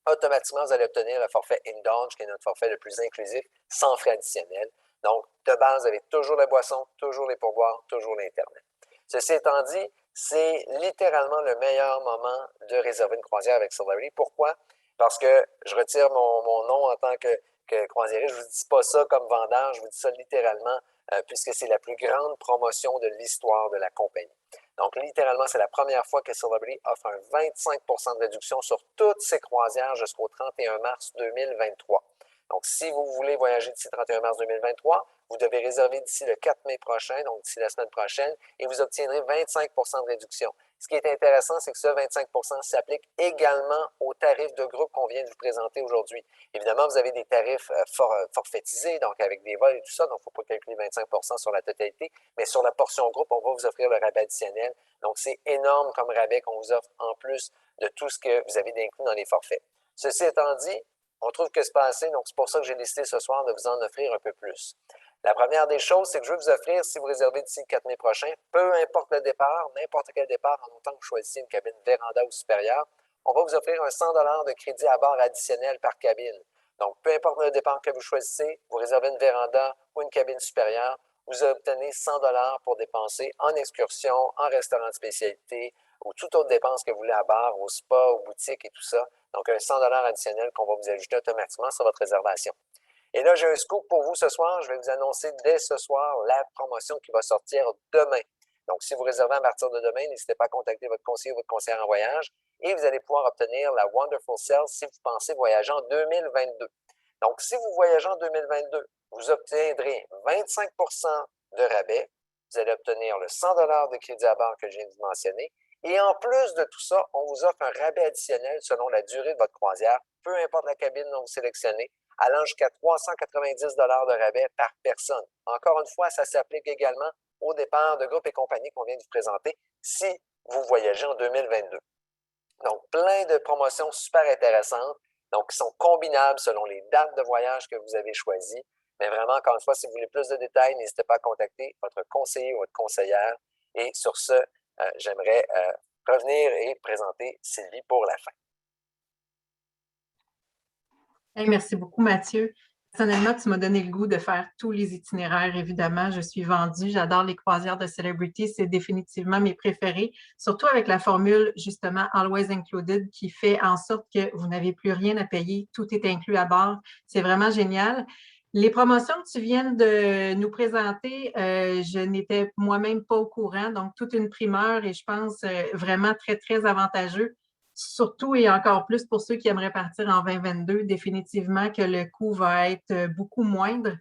automatiquement, vous allez obtenir le forfait Indulge, qui est notre forfait le plus inclusif, sans frais additionnels. Donc, de base, vous avez toujours la boisson, toujours les pourboires, toujours l'Internet. Ceci étant dit, c'est littéralement le meilleur moment de réserver une croisière avec Celebrity. Pourquoi? Parce que je retire mon nom en tant que croisiériste. Je ne vous dis pas ça comme vendeur, je vous dis ça littéralement, puisque c'est la plus grande promotion de l'histoire de la compagnie. Donc, littéralement, c'est la première fois que Celebrity offre un 25 de réduction sur toutes ses croisières jusqu'au 31 mars 2023. Donc, si vous voulez voyager d'ici le 31 mars 2023, vous devez réserver d'ici le 4 mai prochain, donc d'ici la semaine prochaine, et vous obtiendrez 25 de réduction. Ce qui est intéressant, c'est que ce 25 s'applique également aux tarifs de groupe qu'on vient de vous présenter aujourd'hui. Évidemment, vous avez des tarifs forfaitisés, donc avec des vols et tout ça, donc il ne faut pas calculer 25 sur la totalité, mais sur la portion groupe, on va vous offrir le rabais additionnel. Donc, c'est énorme comme rabais qu'on vous offre en plus de tout ce que vous avez d'inclus dans les forfaits. Ceci étant dit, on trouve que c'est pas assez, donc c'est pour ça que j'ai décidé ce soir de vous en offrir un peu plus. La première des choses, c'est que je veux vous offrir, si vous réservez d'ici le 4 mai prochain, peu importe le départ, n'importe quel départ, en autant que vous choisissez une cabine véranda ou supérieure, on va vous offrir un 100 de crédit à bord additionnel par cabine. Donc, peu importe le départ que vous choisissez, vous réservez une véranda ou une cabine supérieure, vous obtenez 100 pour dépenser en excursion, en restaurant de spécialité ou toute autre dépense que vous voulez à bord, au spa, aux boutiques et tout ça. Donc, un 100 additionnel qu'on va vous ajouter automatiquement sur votre réservation. Et là, j'ai un scoop pour vous ce soir. Je vais vous annoncer dès ce soir la promotion qui va sortir demain. Donc, si vous réservez à partir de demain, n'hésitez pas à contacter votre conseiller ou votre conseillère en voyage et vous allez pouvoir obtenir la Wonderful Sale si vous pensez voyager en 2022. Donc, si vous voyagez en 2022, vous obtiendrez 25 de rabais. Vous allez obtenir le 100 de crédit à bord que je viens de vous mentionner. Et en plus de tout ça, on vous offre un rabais additionnel selon la durée de votre croisière, peu importe la cabine dont vous sélectionnez, allant jusqu'à 390 de rabais par personne. Encore une fois, ça s'applique également au départ de groupes et compagnies qu'on vient de vous présenter si vous voyagez en 2022. Donc, plein de promotions super intéressantes, donc qui sont combinables selon les dates de voyage que vous avez choisies. Mais vraiment, encore une fois, si vous voulez plus de détails, n'hésitez pas à contacter votre conseiller ou votre conseillère. Et sur ce, j'aimerais revenir et présenter Sylvie pour la fin. Hey, merci beaucoup, Mathieu. Personnellement, tu m'as donné le goût de faire tous les itinéraires, évidemment. Je suis vendue. J'adore les croisières de Celebrity. C'est définitivement mes préférés, surtout avec la formule, justement, Always Included, qui fait en sorte que vous n'avez plus rien à payer. Tout est inclus à bord. C'est vraiment génial. Les promotions que tu viens de nous présenter, je n'étais moi-même pas au courant, donc toute une primeur et je pense vraiment très, très avantageux, surtout et encore plus pour ceux qui aimeraient partir en 2022, définitivement que le coût va être beaucoup moindre.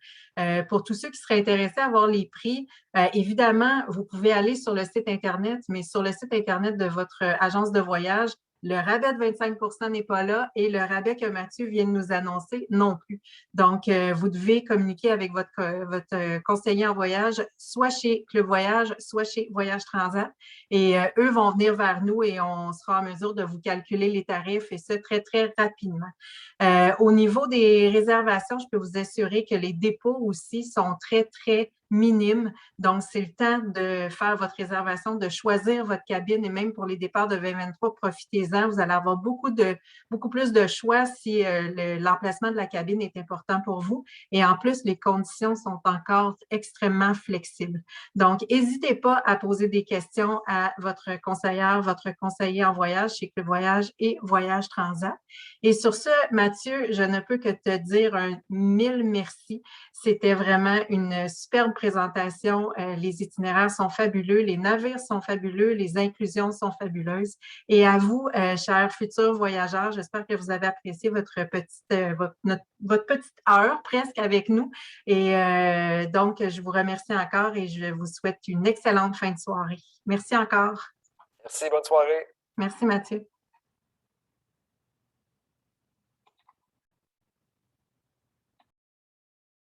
Pour tous ceux qui seraient intéressés à voir les prix, évidemment, vous pouvez aller sur le site Internet, mais sur le site Internet de votre agence de voyage, le rabais de 25 n'est pas là et le rabais que Mathieu vient de nous annoncer non plus. Donc, vous devez communiquer avec votre conseiller en voyage, soit chez Club Voyage, soit chez Voyage Transat. Et eux vont venir vers nous et on sera en mesure de vous calculer les tarifs et ça très, très rapidement. Au niveau des réservations, je peux vous assurer que les dépôts aussi sont très, très minimes. Donc, c'est le temps de faire votre réservation, de choisir votre cabine et même pour les départs de 2023, profitez-en. Vous allez avoir beaucoup plus de choix si l'emplacement de la cabine est important pour vous. Et en plus, les conditions sont encore extrêmement flexibles. Donc, n'hésitez pas à poser des questions à votre conseillère, votre conseiller en voyage chez Club Voyage et Voyage Transat. Et sur ce, Mathieu, je ne peux que te dire un mille merci. C'était vraiment une superbe présentation. Les itinéraires sont fabuleux, les navires sont fabuleux, les inclusions sont fabuleuses. Et à vous, chers futurs voyageurs, j'espère que vous avez apprécié votre petite heure presque avec nous. Et donc, je vous remercie encore et je vous souhaite une excellente fin de soirée. Merci encore. Merci, bonne soirée. Merci, Mathieu.